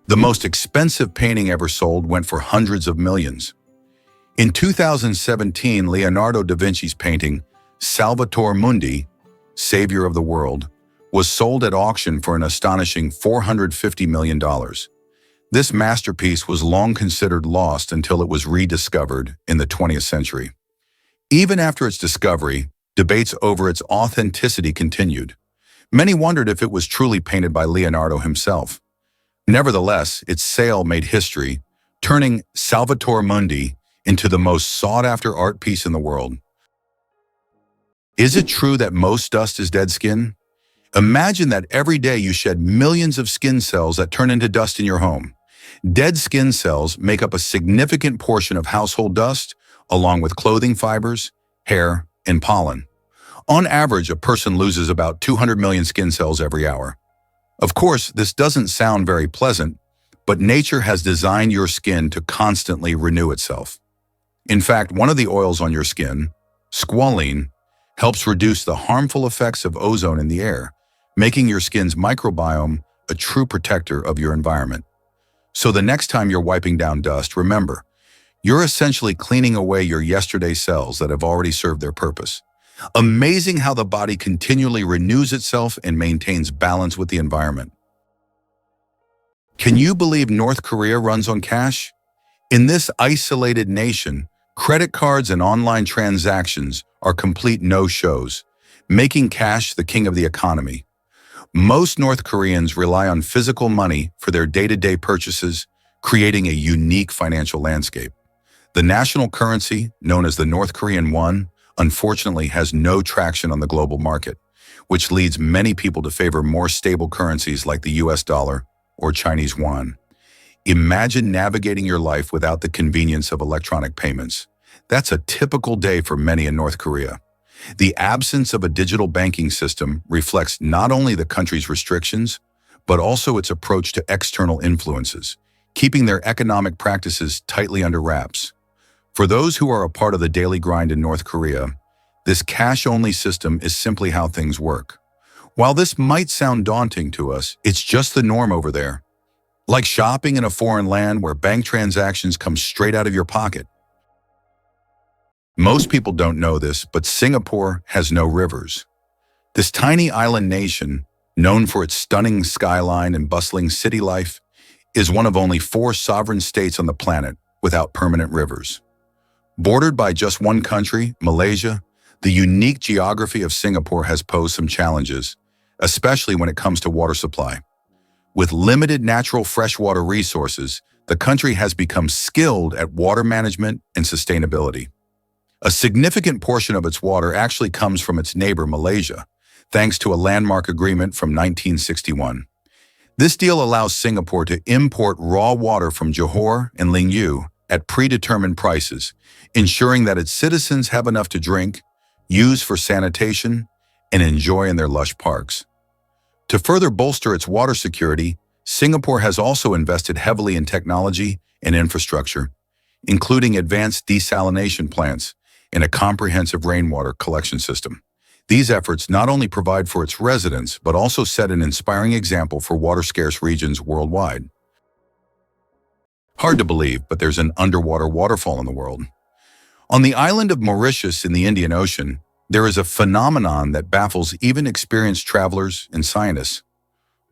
The most expensive painting ever sold went for hundreds of millions. In 2017, Leonardo da Vinci's painting, Salvator Mundi, Savior of the World, was sold at auction for an astonishing $450 million. This masterpiece was long considered lost until it was rediscovered in the 20th century. Even after its discovery, debates over its authenticity continued. Many wondered if it was truly painted by Leonardo himself. Nevertheless, its sale made history, turning Salvator Mundi into the most sought-after art piece in the world. Is it true that most dust is dead skin? Imagine that every day you shed millions of skin cells that turn into dust in your home. Dead skin cells make up a significant portion of household dust, along with clothing fibers, hair, and pollen. On average, a person loses about 200 million skin cells every hour. Of course, this doesn't sound very pleasant, but nature has designed your skin to constantly renew itself. In fact, one of the oils on your skin, squalene, helps reduce the harmful effects of ozone in the air, making your skin's microbiome a true protector of your environment. So the next time you're wiping down dust, remember, you're essentially cleaning away your yesterday cells that have already served their purpose. Amazing how the body continually renews itself and maintains balance with the environment. Can you believe North Korea runs on cash? In this isolated nation, credit cards and online transactions are complete no-shows, making cash the king of the economy. Most North Koreans rely on physical money for their day-to-day purchases, creating a unique financial landscape. The national currency, known as the North Korean won, unfortunately has no traction on the global market, which leads many people to favor more stable currencies like the US dollar or Chinese yuan. Imagine navigating your life without the convenience of electronic payments. That's a typical day for many in North Korea. The absence of a digital banking system reflects not only the country's restrictions, but also its approach to external influences, keeping their economic practices tightly under wraps. For those who are a part of the daily grind in North Korea, this cash-only system is simply how things work. While this might sound daunting to us, it's just the norm over there. Like shopping in a foreign land where bank transactions come straight out of your pocket. Most people don't know this, but Singapore has no rivers. This tiny island nation, known for its stunning skyline and bustling city life, is one of only 4 sovereign states on the planet without permanent rivers. Bordered by just one country, Malaysia, the unique geography of Singapore has posed some challenges, especially when it comes to water supply. With limited natural freshwater resources, the country has become skilled at water management and sustainability. A significant portion of its water actually comes from its neighbor, Malaysia, thanks to a landmark agreement from 1961. This deal allows Singapore to import raw water from Johor and Lingyou at predetermined prices, ensuring that its citizens have enough to drink, use for sanitation, and enjoy in their lush parks. To further bolster its water security, Singapore has also invested heavily in technology and infrastructure, including advanced desalination plants and a comprehensive rainwater collection system. These efforts not only provide for its residents, but also set an inspiring example for water-scarce regions worldwide. Hard to believe, but there's an underwater waterfall in the world. On the island of Mauritius in the Indian Ocean, there is a phenomenon that baffles even experienced travelers and scientists.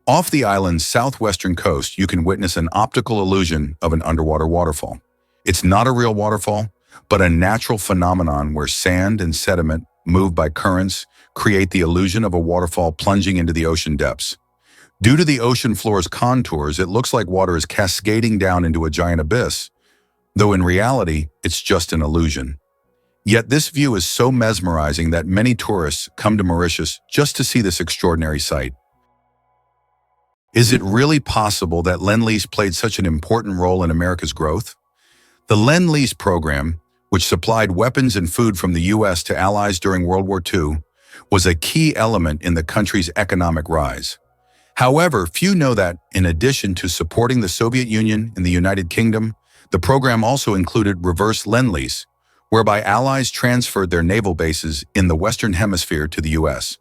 Off the island's southwestern coast, you can witness an optical illusion of an underwater waterfall. It's not a real waterfall, but a natural phenomenon where sand and sediment, moved by currents, create the illusion of a waterfall plunging into the ocean depths. Due to the ocean floor's contours, it looks like water is cascading down into a giant abyss, though in reality, it's just an illusion. Yet this view is so mesmerizing that many tourists come to Mauritius just to see this extraordinary sight. Is it really possible that Lend-Lease played such an important role in America's growth? The Lend-Lease program, which supplied weapons and food from the U.S. to allies during World War II, was a key element in the country's economic rise. However, few know that, in addition to supporting the Soviet Union and the United Kingdom, the program also included reverse Lend-Lease, whereby allies transferred their naval bases in the Western Hemisphere to the U.S.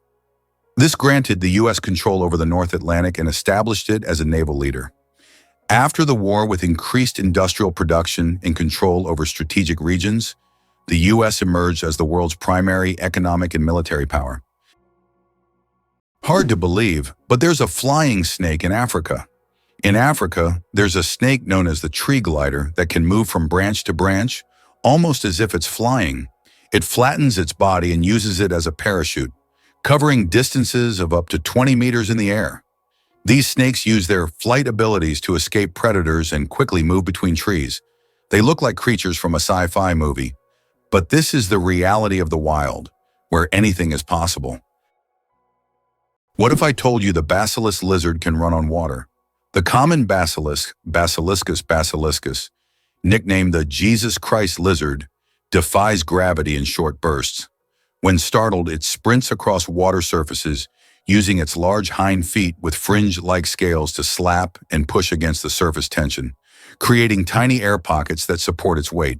This granted the U.S. control over the North Atlantic and established it as a naval leader. After the war, with increased industrial production and control over strategic regions, the U.S. emerged as the world's primary economic and military power. Hard to believe, but there's a flying snake in Africa. In Africa, there's a snake known as the tree glider that can move from branch to branch, almost as if it's flying. It flattens its body and uses it as a parachute, covering distances of up to 20 meters in the air. These snakes use their flight abilities to escape predators and quickly move between trees. They look like creatures from a sci-fi movie, but this is the reality of the wild, where anything is possible. What if I told you the basilisk lizard can run on water? The common basilisk, Basiliscus basiliscus, nicknamed the Jesus Christ lizard, defies gravity in short bursts. When startled, it sprints across water surfaces, using its large hind feet with fringe-like scales to slap and push against the surface tension, creating tiny air pockets that support its weight.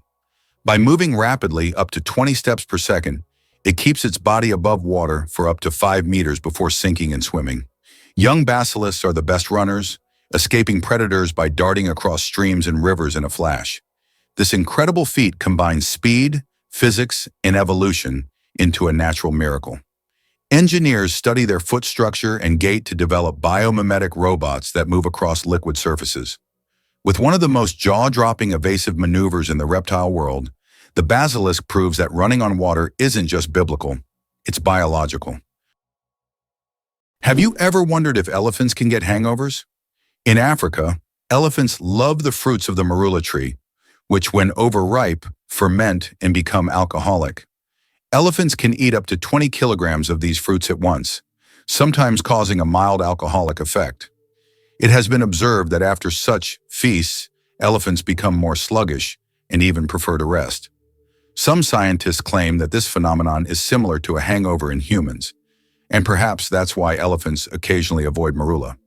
By moving rapidly up to 20 steps per second, it keeps its body above water for up to 5 meters before sinking and swimming. Young basilisks are the best runners, escaping predators by darting across streams and rivers in a flash. This incredible feat combines speed, physics, and evolution into a natural miracle. Engineers study their foot structure and gait to develop biomimetic robots that move across liquid surfaces. With one of the most jaw-dropping evasive maneuvers in the reptile world, the basilisk proves that running on water isn't just biblical, it's biological. Have you ever wondered if elephants can get hangovers? In Africa, elephants love the fruits of the marula tree, which when overripe, ferment and become alcoholic. Elephants can eat up to 20 kilograms of these fruits at once, sometimes causing a mild alcoholic effect. It has been observed that after such feasts, elephants become more sluggish and even prefer to rest. Some scientists claim that this phenomenon is similar to a hangover in humans, and perhaps that's why elephants occasionally avoid marula.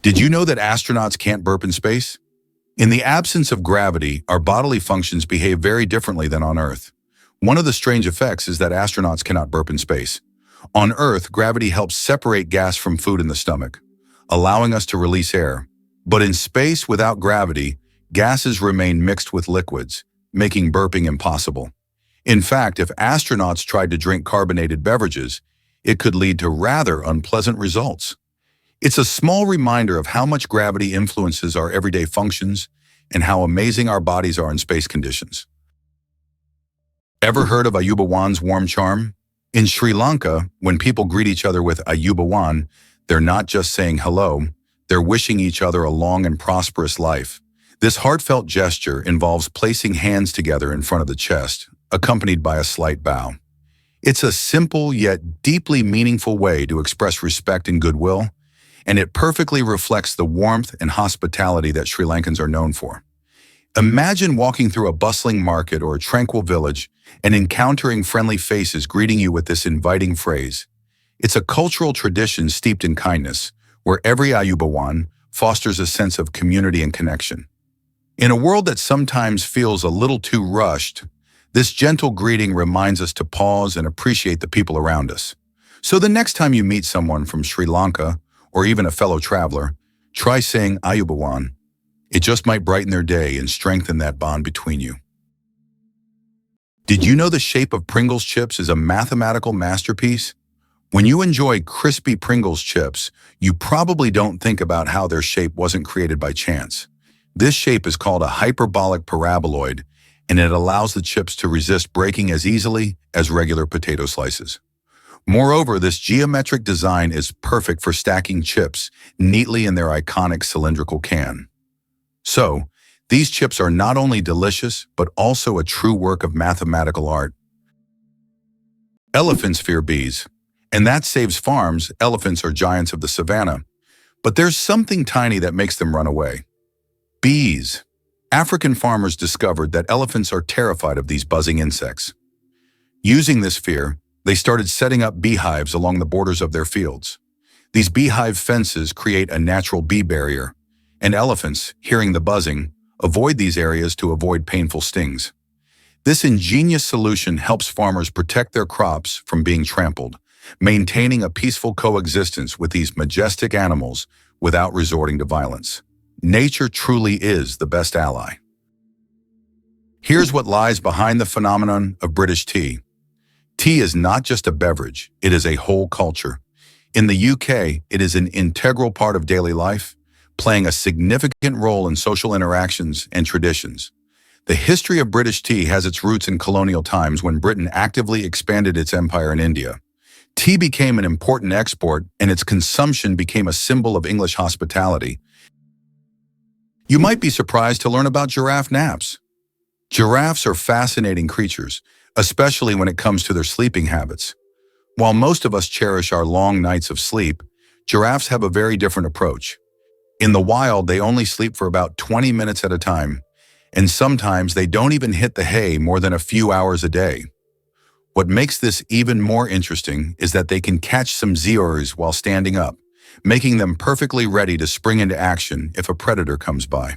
Did you know that astronauts can't burp in space? In the absence of gravity, our bodily functions behave very differently than on Earth. One of the strange effects is that astronauts cannot burp in space. On Earth, gravity helps separate gas from food in the stomach, allowing us to release air. But in space without gravity, gases remain mixed with liquids, making burping impossible. In fact, if astronauts tried to drink carbonated beverages, it could lead to rather unpleasant results. It's a small reminder of how much gravity influences our everyday functions and how amazing our bodies are in space conditions. Ever heard of Ayuba Wan's warm charm? In Sri Lanka, when people greet each other with Ayubawan, they're not just saying hello, they're wishing each other a long and prosperous life. This heartfelt gesture involves placing hands together in front of the chest, accompanied by a slight bow. It's a simple yet deeply meaningful way to express respect and goodwill, and it perfectly reflects the warmth and hospitality that Sri Lankans are known for. Imagine walking through a bustling market or a tranquil village and encountering friendly faces greeting you with this inviting phrase. It's a cultural tradition steeped in kindness, where every Ayubawan fosters a sense of community and connection. In a world that sometimes feels a little too rushed, this gentle greeting reminds us to pause and appreciate the people around us. So the next time you meet someone from Sri Lanka, or even a fellow traveler, try saying Ayubawan. It just might brighten their day and strengthen that bond between you. Did you know the shape of Pringles chips is a mathematical masterpiece? When you enjoy crispy Pringles chips, you probably don't think about how their shape wasn't created by chance. This shape is called a hyperbolic paraboloid, and it allows the chips to resist breaking as easily as regular potato slices. Moreover, this geometric design is perfect for stacking chips neatly in their iconic cylindrical can. So, these chips are not only delicious, but also a true work of mathematical art. Elephants fear bees, and that saves farms. Elephants are giants of the savannah, but there's something tiny that makes them run away. Bees. African farmers discovered that elephants are terrified of these buzzing insects. Using this fear, they started setting up beehives along the borders of their fields. These beehive fences create a natural bee barrier, and elephants, hearing the buzzing, avoid these areas to avoid painful stings. This ingenious solution helps farmers protect their crops from being trampled, maintaining a peaceful coexistence with these majestic animals without resorting to violence. Nature truly is the best ally. Here's what lies behind the phenomenon of British tea. Tea is not just a beverage, it is a whole culture. In the UK, it is an integral part of daily life, playing a significant role in social interactions and traditions. The history of British tea has its roots in colonial times when Britain actively expanded its empire in India. Tea became an important export, and its consumption became a symbol of English hospitality. You might be surprised to learn about giraffe naps. Giraffes are fascinating creatures, especially when it comes to their sleeping habits. While most of us cherish our long nights of sleep, giraffes have a very different approach. In the wild, they only sleep for about 20 minutes at a time, and sometimes they don't even hit the hay more than a few hours a day. What makes this even more interesting is that they can catch some zoories while standing up, making them perfectly ready to spring into action if a predator comes by.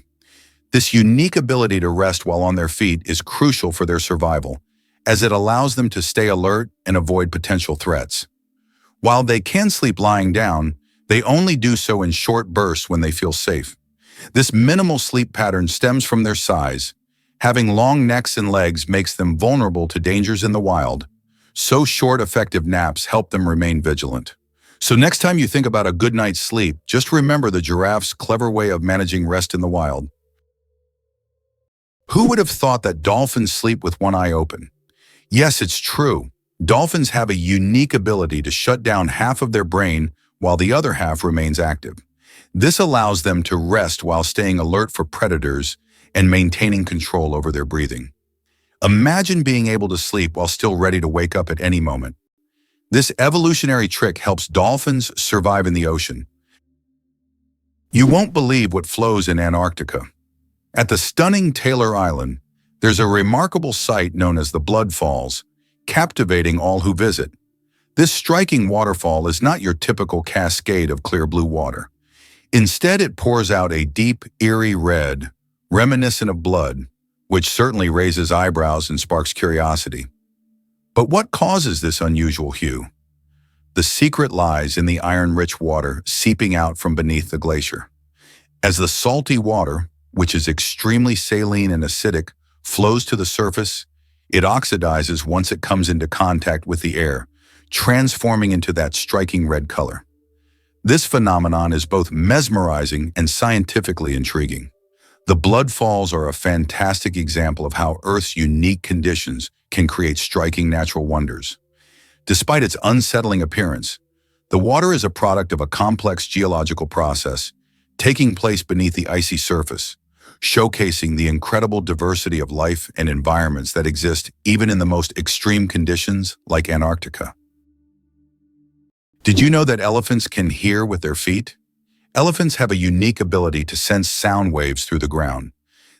This unique ability to rest while on their feet is crucial for their survival, as it allows them to stay alert and avoid potential threats. While they can sleep lying down, they only do so in short bursts when they feel safe. This minimal sleep pattern stems from their size. Having long necks and legs makes them vulnerable to dangers in the wild, so short, effective naps help them remain vigilant. So next time you think about a good night's sleep, just remember the giraffe's clever way of managing rest in the wild. Who would have thought that dolphins sleep with one eye open? Yes, it's true. Dolphins have a unique ability to shut down half of their brain while the other half remains active. This allows them to rest while staying alert for predators and maintaining control over their breathing. Imagine being able to sleep while still ready to wake up at any moment. This evolutionary trick helps dolphins survive in the ocean. You won't believe what flows in Antarctica. At the stunning Taylor Island, there's a remarkable site known as the Blood Falls, captivating all who visit. This striking waterfall is not your typical cascade of clear blue water. Instead, it pours out a deep, eerie red, reminiscent of blood, which certainly raises eyebrows and sparks curiosity. But what causes this unusual hue? The secret lies in the iron-rich water seeping out from beneath the glacier. As the salty water, which is extremely saline and acidic, flows to the surface, it oxidizes once it comes into contact with the air, transforming into that striking red color. This phenomenon is both mesmerizing and scientifically intriguing. The Blood Falls are a fantastic example of how Earth's unique conditions can create striking natural wonders. Despite its unsettling appearance, the water is a product of a complex geological process taking place beneath the icy surface, showcasing the incredible diversity of life and environments that exist even in the most extreme conditions like Antarctica. Did you know that elephants can hear with their feet? Elephants have a unique ability to sense sound waves through the ground.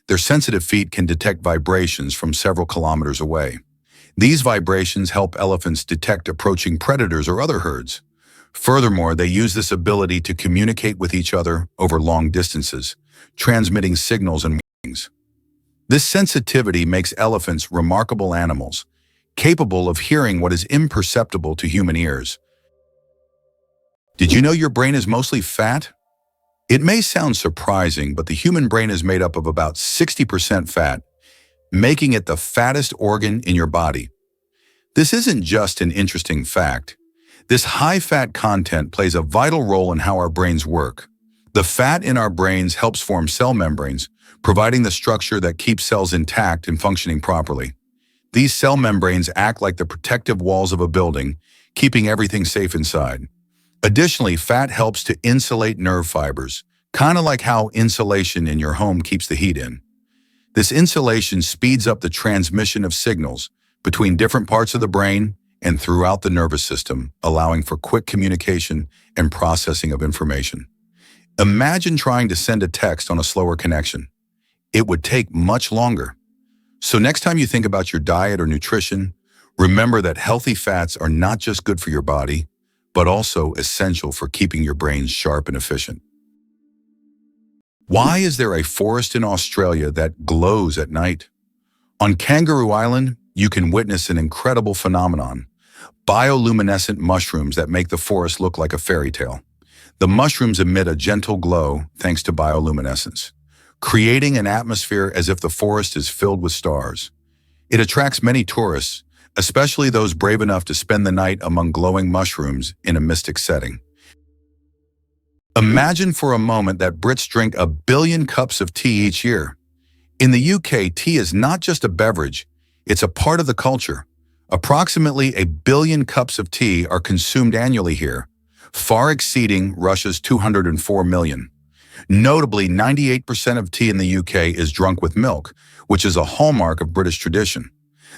Their sensitive feet can detect vibrations from several kilometers away. These vibrations help elephants detect approaching predators or other herds. Furthermore, they use this ability to communicate with each other over long distances, transmitting signals and warnings. This sensitivity makes elephants remarkable animals, capable of hearing what is imperceptible to human ears. Did you know your brain is mostly fat? It may sound surprising, but the human brain is made up of about 60% fat, making it the fattest organ in your body. This isn't just an interesting fact. This high-fat content plays a vital role in how our brains work. The fat in our brains helps form cell membranes, providing the structure that keeps cells intact and functioning properly. These cell membranes act like the protective walls of a building, keeping everything safe inside. Additionally, fat helps to insulate nerve fibers, kind of like how insulation in your home keeps the heat in. This insulation speeds up the transmission of signals between different parts of the brain and throughout the nervous system, allowing for quick communication and processing of information. Imagine trying to send a text on a slower connection. It would take much longer. So next time you think about your diet or nutrition, remember that healthy fats are not just good for your body, but also essential for keeping your brains sharp and efficient. Why is there a forest in Australia that glows at night? On Kangaroo Island, you can witness an incredible phenomenon: bioluminescent mushrooms that make the forest look like a fairy tale. The mushrooms emit a gentle glow thanks to bioluminescence, creating an atmosphere as if the forest is filled with stars. It attracts many tourists, especially those brave enough to spend the night among glowing mushrooms in a mystic setting. Imagine for a moment that Brits drink 1 billion cups of tea each year. In the UK, tea is not just a beverage, it's a part of the culture. Approximately 1 billion cups of tea are consumed annually here, far exceeding Russia's 204 million. Notably, 98% of tea in the UK is drunk with milk, which is a hallmark of British tradition.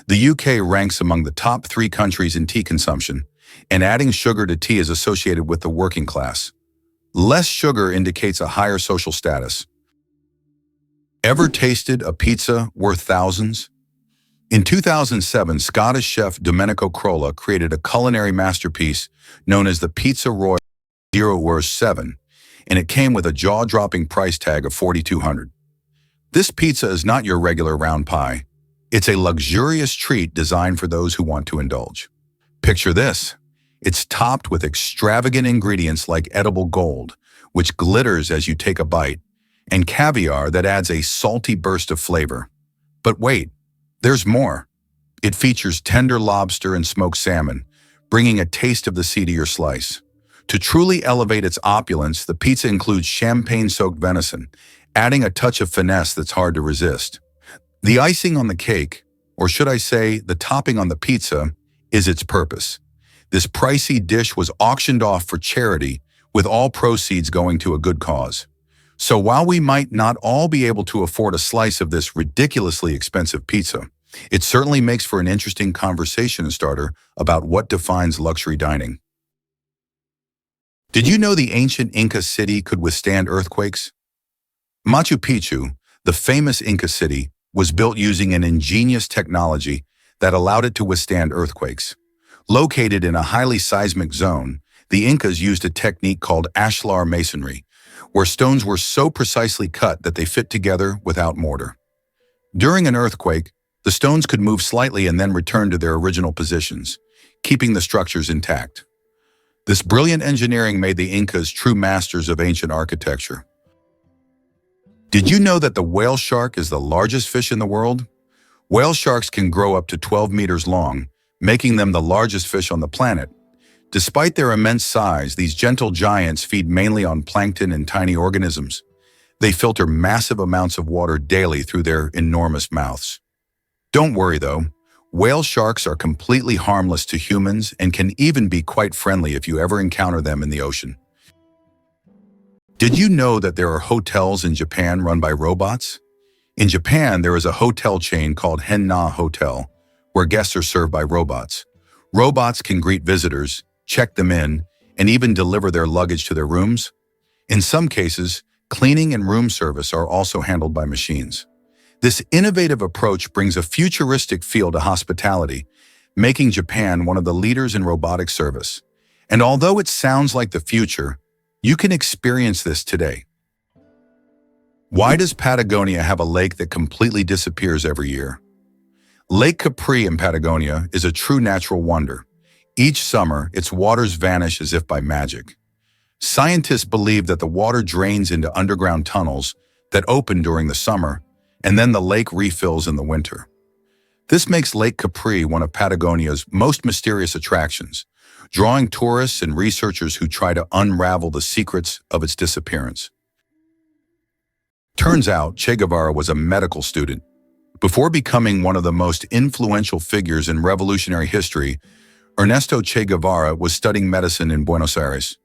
The UK ranks among the top 3 countries in tea consumption, and adding sugar to tea is associated with the working class. Less sugar indicates a higher social status. Ever tasted a pizza worth thousands? In 2007, Scottish chef Domenico Crolla created a culinary masterpiece known as the Pizza Royale 0-7, and it came with a jaw-dropping price tag of $4,200. This pizza is not your regular round pie. It's a luxurious treat designed for those who want to indulge. Picture this. It's topped with extravagant ingredients like edible gold, which glitters as you take a bite, and caviar that adds a salty burst of flavor. But wait, there's more. It features tender lobster and smoked salmon, bringing a taste of the sea to your slice. To truly elevate its opulence, the pizza includes champagne-soaked venison, adding a touch of finesse that's hard to resist. The icing on the cake, or should I say the topping on the pizza, is its purpose. This pricey dish was auctioned off for charity, with all proceeds going to a good cause. So while we might not all be able to afford a slice of this ridiculously expensive pizza, it certainly makes for an interesting conversation starter about what defines luxury dining. Did you know the ancient Inca city could withstand earthquakes? Machu Picchu, the famous Inca city, was built using an ingenious technology that allowed it to withstand earthquakes. Located in a highly seismic zone, the Incas used a technique called ashlar masonry, where stones were so precisely cut that they fit together without mortar. During an earthquake, the stones could move slightly and then return to their original positions, keeping the structures intact. This brilliant engineering made the Incas true masters of ancient architecture. Did you know that the whale shark is the largest fish in the world? Whale sharks can grow up to 12 meters long, making them the largest fish on the planet. Despite their immense size, these gentle giants feed mainly on plankton and tiny organisms. They filter massive amounts of water daily through their enormous mouths. Don't worry though, Whale sharks are completely harmless to humans and can even be quite friendly if you ever encounter them in the ocean. Did you know that there are hotels in Japan run by robots? In Japan, there is a hotel chain called Henna Hotel, where guests are served by robots. Robots can greet visitors, check them in, and even deliver their luggage to their rooms. In some cases, cleaning and room service are also handled by machines. This innovative approach brings a futuristic feel to hospitality, making Japan one of the leaders in robotic service. And although it sounds like the future, you can experience this today. Why does Patagonia have a lake that completely disappears every year? Lake Capri in Patagonia is a true natural wonder. Each summer, its waters vanish as if by magic. Scientists believe that the water drains into underground tunnels that open during the summer, and then the lake refills in the winter. This makes Lake Capri one of Patagonia's most mysterious attractions, drawing tourists and researchers who try to unravel the secrets of its disappearance. Turns out Che Guevara was a medical student. Before becoming one of the most influential figures in revolutionary history, Ernesto Che Guevara was studying medicine in Buenos Aires.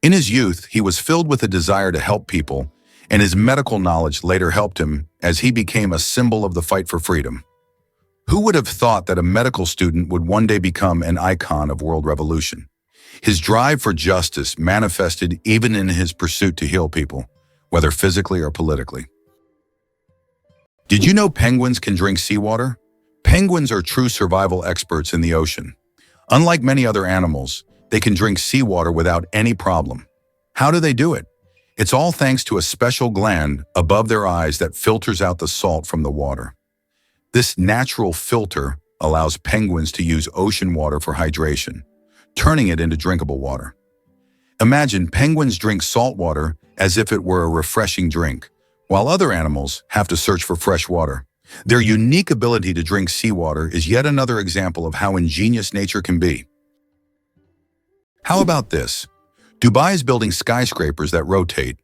In his youth, he was filled with a desire to help people, and his medical knowledge later helped him as he became a symbol of the fight for freedom. Who would have thought that a medical student would one day become an icon of world revolution? His drive for justice manifested even in his pursuit to heal people, whether physically or politically. Did you know penguins can drink seawater? Penguins are true survival experts in the ocean. Unlike many other animals, they can drink seawater without any problem. How do they do it? It's all thanks to a special gland above their eyes that filters out the salt from the water. This natural filter allows penguins to use ocean water for hydration, turning it into drinkable water. Imagine penguins drink salt water as if it were a refreshing drink, while other animals have to search for fresh water. Their unique ability to drink seawater is yet another example of how ingenious nature can be. How about this? Dubai is building skyscrapers that rotate.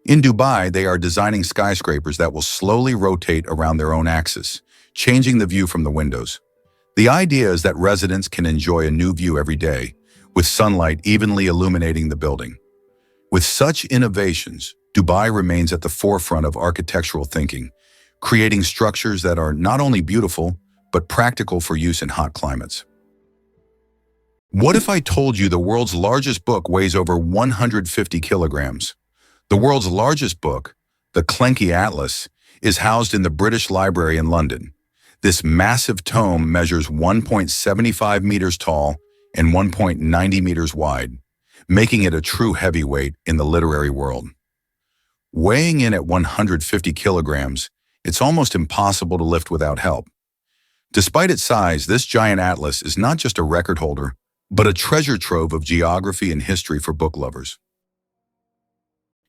In Dubai, they are designing skyscrapers that will slowly rotate around their own axis, changing the view from the windows. The idea is that residents can enjoy a new view every day, with sunlight evenly illuminating the building. With such innovations, Dubai remains at the forefront of architectural thinking, creating structures that are not only beautiful, but practical for use in hot climates. What if I told you the world's largest book weighs over 150 kilograms? The world's largest book, the Clenky Atlas, is housed in the British Library in London. This massive tome measures 1.75 meters tall and 1.90 meters wide, making it a true heavyweight in the literary world. Weighing in at 150 kilograms, it's almost impossible to lift without help. Despite its size, this giant atlas is not just a record holder, but a treasure trove of geography and history for book lovers.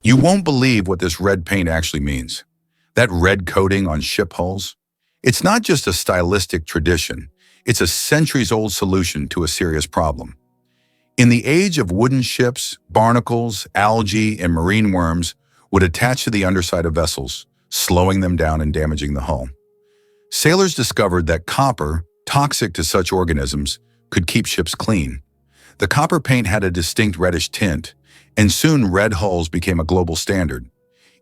You won't believe what this red paint actually means. That red coating on ship hulls? It's not just a stylistic tradition, it's a centuries-old solution to a serious problem. In the age of wooden ships, barnacles, algae, and marine worms would attach to the underside of vessels, slowing them down and damaging the hull. Sailors discovered that copper, toxic to such organisms, could keep ships clean. The copper paint had a distinct reddish tint, and soon red hulls became a global standard.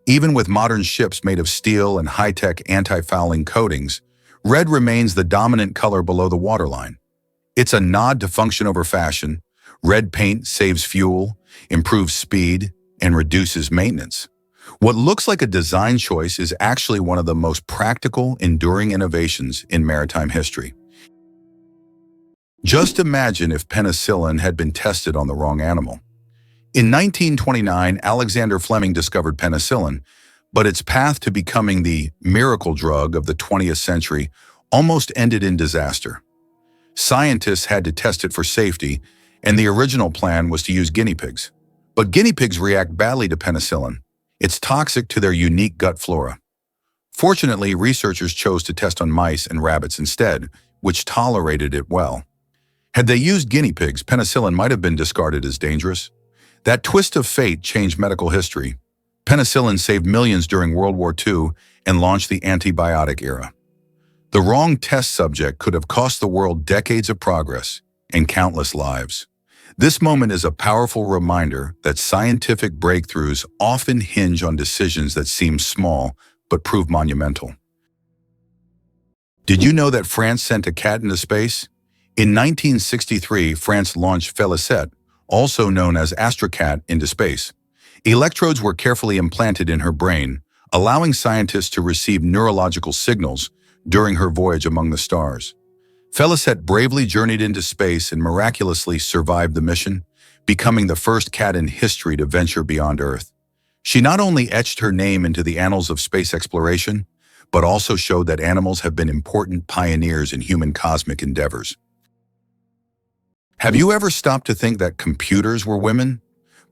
Even with modern ships made of steel and high-tech anti-fouling coatings, red remains the dominant color below the waterline. It's a nod to function over fashion. Red paint saves fuel, improves speed, and reduces maintenance. What looks like a design choice is actually one of the most practical, enduring innovations in maritime history. Just imagine if penicillin had been tested on the wrong animal. In 1929, Alexander Fleming discovered penicillin, but its path to becoming the miracle drug of the 20th century almost ended in disaster. Scientists had to test it for safety, and the original plan was to use guinea pigs. But guinea pigs react badly to penicillin. It's toxic to their unique gut flora. Fortunately, researchers chose to test on mice and rabbits instead, which tolerated it well. Had they used guinea pigs, penicillin might have been discarded as dangerous. That twist of fate changed medical history. Penicillin saved millions during World War II and launched the antibiotic era. The wrong test subject could have cost the world decades of progress and countless lives. This moment is a powerful reminder that scientific breakthroughs often hinge on decisions that seem small but prove monumental. Did you know that France sent a cat into space? In 1963, France launched Félicité, also known as Astrocat, into space. Electrodes were carefully implanted in her brain, allowing scientists to receive neurological signals during her voyage among the stars. Félicité bravely journeyed into space and miraculously survived the mission, becoming the first cat in history to venture beyond Earth. She not only etched her name into the annals of space exploration, but also showed that animals have been important pioneers in human cosmic endeavors. Have you ever stopped to think that computers were women?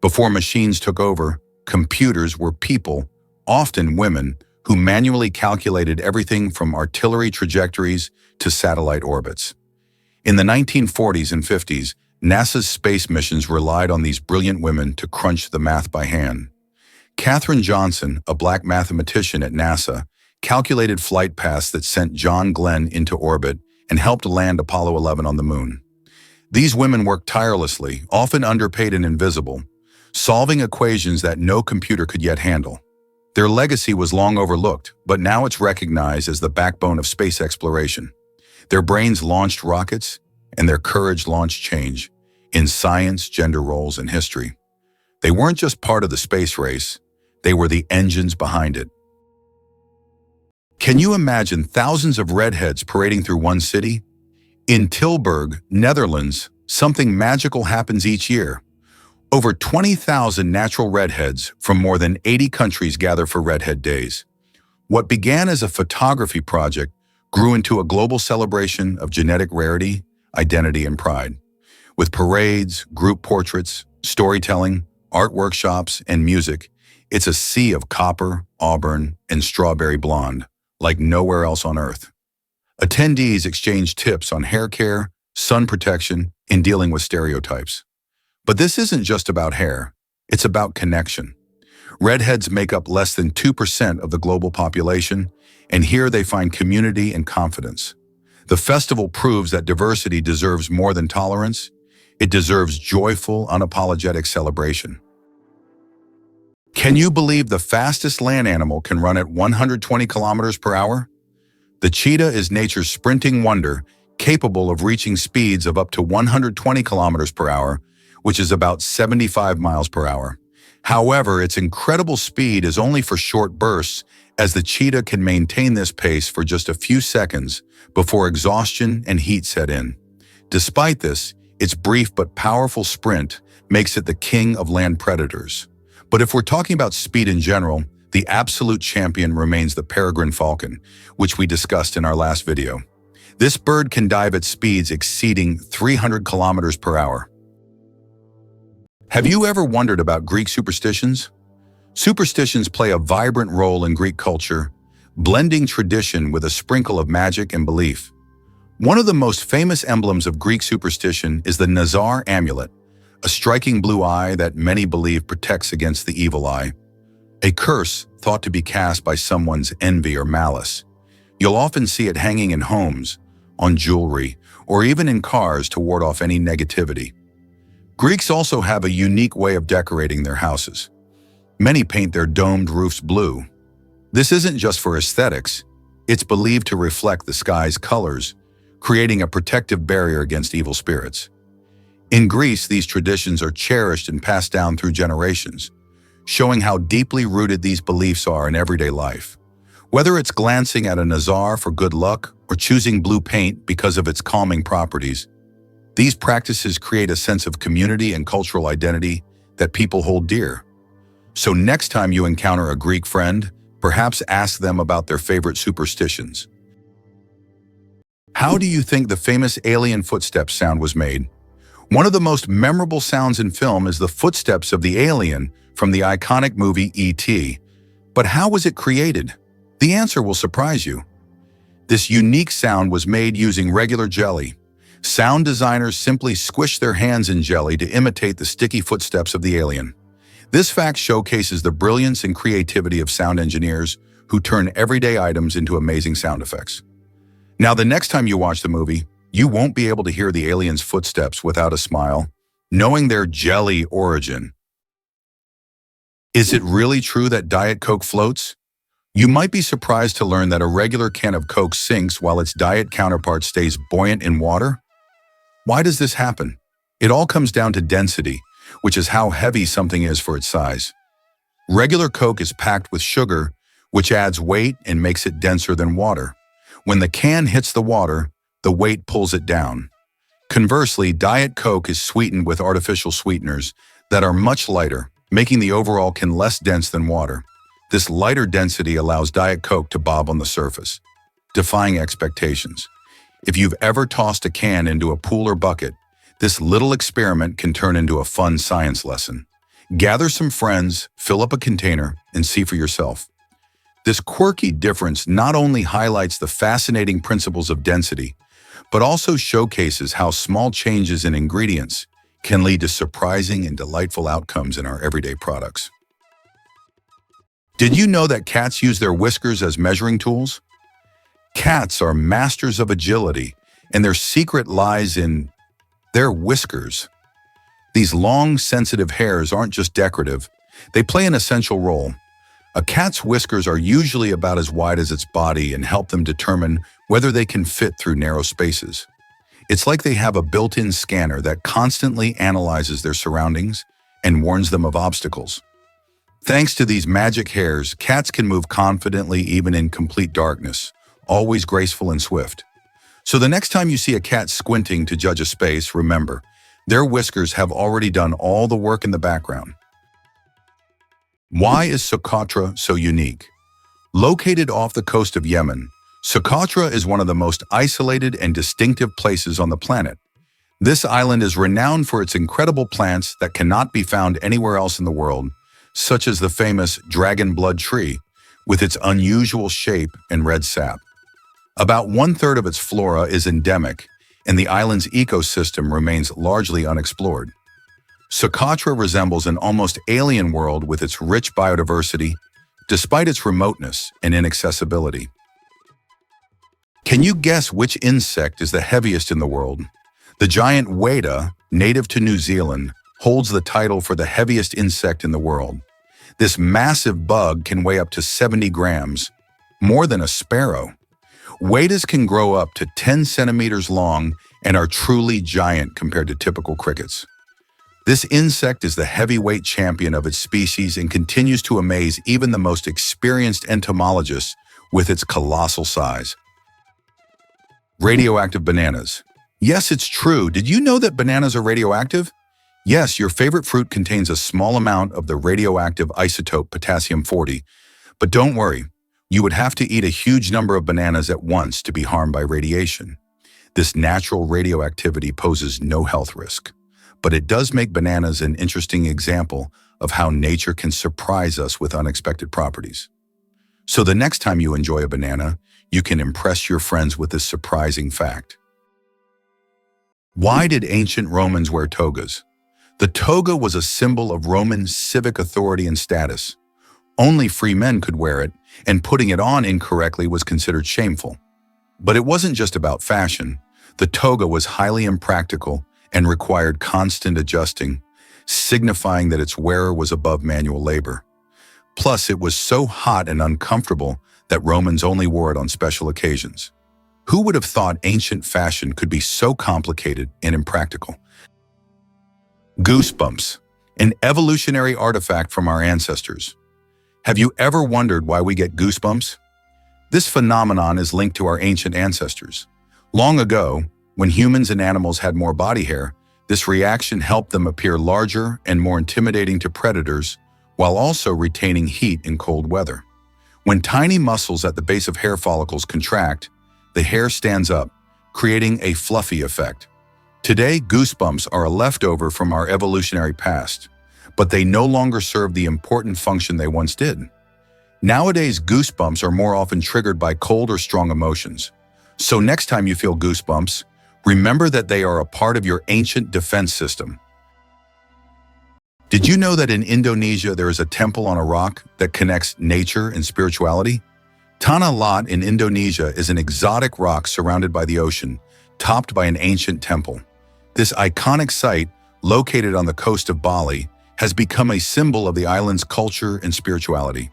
Before machines took over, computers were people, often women, who manually calculated everything from artillery trajectories to satellite orbits. In the 1940s and 50s, NASA's space missions relied on these brilliant women to crunch the math by hand. Katherine Johnson, a black mathematician at NASA, calculated flight paths that sent John Glenn into orbit and helped land Apollo 11 on the moon. These women worked tirelessly, often underpaid and invisible, solving equations that no computer could yet handle. Their legacy was long overlooked, but now it's recognized as the backbone of space exploration. Their brains launched rockets, and their courage launched change in science, gender roles, and history. They weren't just part of the space race, they were the engines behind it. Can you imagine thousands of redheads parading through one city? In Tilburg, Netherlands, something magical happens each year. Over 20,000 natural redheads from more than 80 countries gather for Redhead Days. What began as a photography project grew into a global celebration of genetic rarity, identity, and pride. With parades, group portraits, storytelling, art workshops, and music, it's a sea of copper, auburn, and strawberry blonde, like nowhere else on Earth. Attendees exchange tips on hair care, sun protection, and dealing with stereotypes. But this isn't just about hair, it's about connection. Redheads make up less than 2% of the global population, and here they find community and confidence. The festival proves that diversity deserves more than tolerance. It deserves joyful, unapologetic celebration. Can you believe the fastest land animal can run at 120 kilometers per hour? The cheetah is nature's sprinting wonder, capable of reaching speeds of up to 120 kilometers per hour, which is about 75 miles per hour. However, its incredible speed is only for short bursts, as the cheetah can maintain this pace for just a few seconds before exhaustion and heat set in. Despite this, its brief but powerful sprint makes it the king of land predators. But if we're talking about speed in general, the absolute champion remains the peregrine falcon, which we discussed in our last video. This bird can dive at speeds exceeding 300 kilometers per hour. Have you ever wondered about Greek superstitions? Superstitions play a vibrant role in Greek culture, blending tradition with a sprinkle of magic and belief. One of the most famous emblems of Greek superstition is the Nazar amulet, a striking blue eye that many believe protects against the evil eye, a curse thought to be cast by someone's envy or malice. You'll often see it hanging in homes, on jewelry, or even in cars to ward off any negativity. Greeks also have a unique way of decorating their houses. Many paint their domed roofs blue. This isn't just for aesthetics, it's believed to reflect the sky's colors, creating a protective barrier against evil spirits. In Greece, these traditions are cherished and passed down through generations, showing how deeply rooted these beliefs are in everyday life. Whether it's glancing at a nazar for good luck or choosing blue paint because of its calming properties, these practices create a sense of community and cultural identity that people hold dear. So next time you encounter a Greek friend, perhaps ask them about their favorite superstitions. How do you think the famous alien footsteps sound was made? One of the most memorable sounds in film is the footsteps of the alien from the iconic movie E.T. But how was it created? The answer will surprise you. This unique sound was made using regular jelly. Sound designers simply squished their hands in jelly to imitate the sticky footsteps of the alien. This fact showcases the brilliance and creativity of sound engineers who turn everyday items into amazing sound effects. Now, the next time you watch the movie, you won't be able to hear the aliens' footsteps without a smile, knowing their jelly origin. Is it really true that Diet Coke floats? You might be surprised to learn that a regular can of Coke sinks while its diet counterpart stays buoyant in water. Why does this happen? It all comes down to density, which is how heavy something is for its size. Regular Coke is packed with sugar, which adds weight and makes it denser than water. When the can hits the water, the weight pulls it down. Conversely, Diet Coke is sweetened with artificial sweeteners that are much lighter, making the overall can less dense than water. This lighter density allows Diet Coke to bob on the surface, defying expectations. If you've ever tossed a can into a pool or bucket, this little experiment can turn into a fun science lesson. Gather some friends, fill up a container, and see for yourself. This quirky difference not only highlights the fascinating principles of density, but also showcases how small changes in ingredients can lead to surprising and delightful outcomes in our everyday products. Did you know that cats use their whiskers as measuring tools? Cats are masters of agility, and their secret lies in their whiskers. These long, sensitive hairs aren't just decorative, they play an essential role. A cat's whiskers are usually about as wide as its body and help them determine whether they can fit through narrow spaces. It's like they have a built-in scanner that constantly analyzes their surroundings and warns them of obstacles. Thanks to these magic hairs, cats can move confidently even in complete darkness, always graceful and swift. So the next time you see a cat squinting to judge a space, remember, their whiskers have already done all the work in the background. Why is Socotra so unique? Located off the coast of Yemen, Socotra is one of the most isolated and distinctive places on the planet. This island is renowned for its incredible plants that cannot be found anywhere else in the world, such as the famous dragon blood tree, with its unusual shape and red sap. About 1/3 of its flora is endemic, and the island's ecosystem remains largely unexplored. Socotra resembles an almost alien world with its rich biodiversity, despite its remoteness and inaccessibility. Can you guess which insect is the heaviest in the world? The giant weta, native to New Zealand, holds the title for the heaviest insect in the world. This massive bug can weigh up to 70 grams, more than a sparrow. Wetas can grow up to 10 centimeters long and are truly giant compared to typical crickets. This insect is the heavyweight champion of its species and continues to amaze even the most experienced entomologists with its colossal size. Radioactive bananas. Yes, it's true. Did you know that bananas are radioactive? Yes, your favorite fruit contains a small amount of the radioactive isotope potassium-40, but don't worry, you would have to eat a huge number of bananas at once to be harmed by radiation. This natural radioactivity poses no health risk, but it does make bananas an interesting example of how nature can surprise us with unexpected properties. So the next time you enjoy a banana, you can impress your friends with this surprising fact. Why did ancient Romans wear togas? The toga was a symbol of Roman civic authority and status. Only free men could wear it, and putting it on incorrectly was considered shameful. But it wasn't just about fashion. The toga was highly impractical and required constant adjusting, signifying that its wearer was above manual labor. Plus, it was so hot and uncomfortable that Romans only wore it on special occasions. Who would have thought ancient fashion could be so complicated and impractical? Goosebumps, an evolutionary artifact from our ancestors. Have you ever wondered why we get goosebumps? This phenomenon is linked to our ancient ancestors. Long ago, when humans and animals had more body hair, this reaction helped them appear larger and more intimidating to predators, while also retaining heat in cold weather. When tiny muscles at the base of hair follicles contract, the hair stands up, creating a fluffy effect. Today, goosebumps are a leftover from our evolutionary past, but they no longer serve the important function they once did. Nowadays, goosebumps are more often triggered by cold or strong emotions. So next time you feel goosebumps, remember that they are a part of your ancient defense system. Did you know that in Indonesia there is a temple on a rock that connects nature and spirituality? Tanah Lot in Indonesia is an exotic rock surrounded by the ocean, topped by an ancient temple. This iconic site, located on the coast of Bali, has become a symbol of the island's culture and spirituality.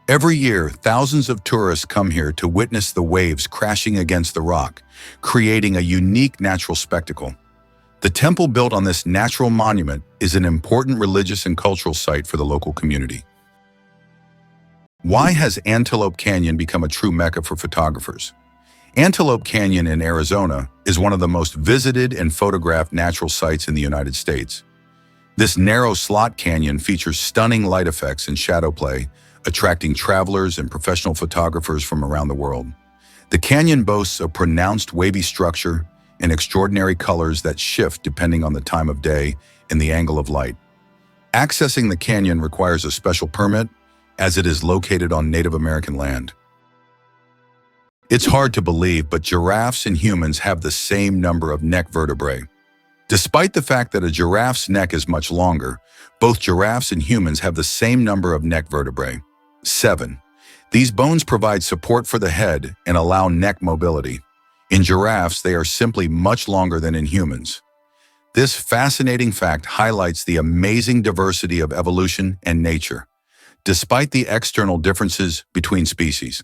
Every year, thousands of tourists come here to witness the waves crashing against the rock, creating a unique natural spectacle. The temple built on this natural monument is an important religious and cultural site for the local community. Why has Antelope Canyon become a true mecca for photographers? Antelope Canyon in Arizona is one of the most visited and photographed natural sites in the United States. This narrow slot canyon features stunning light effects and shadow play, attracting travelers and professional photographers from around the world. The canyon boasts a pronounced wavy structure and extraordinary colors that shift depending on the time of day and the angle of light. Accessing the canyon requires a special permit, as it is located on Native American land. It's hard to believe, but giraffes and humans have the same number of neck vertebrae. Despite the fact that a giraffe's neck is much longer, both giraffes and humans have the same number of neck vertebrae, 7. These bones provide support for the head and allow neck mobility. In giraffes, they are simply much longer than in humans. This fascinating fact highlights the amazing diversity of evolution and nature, despite the external differences between species.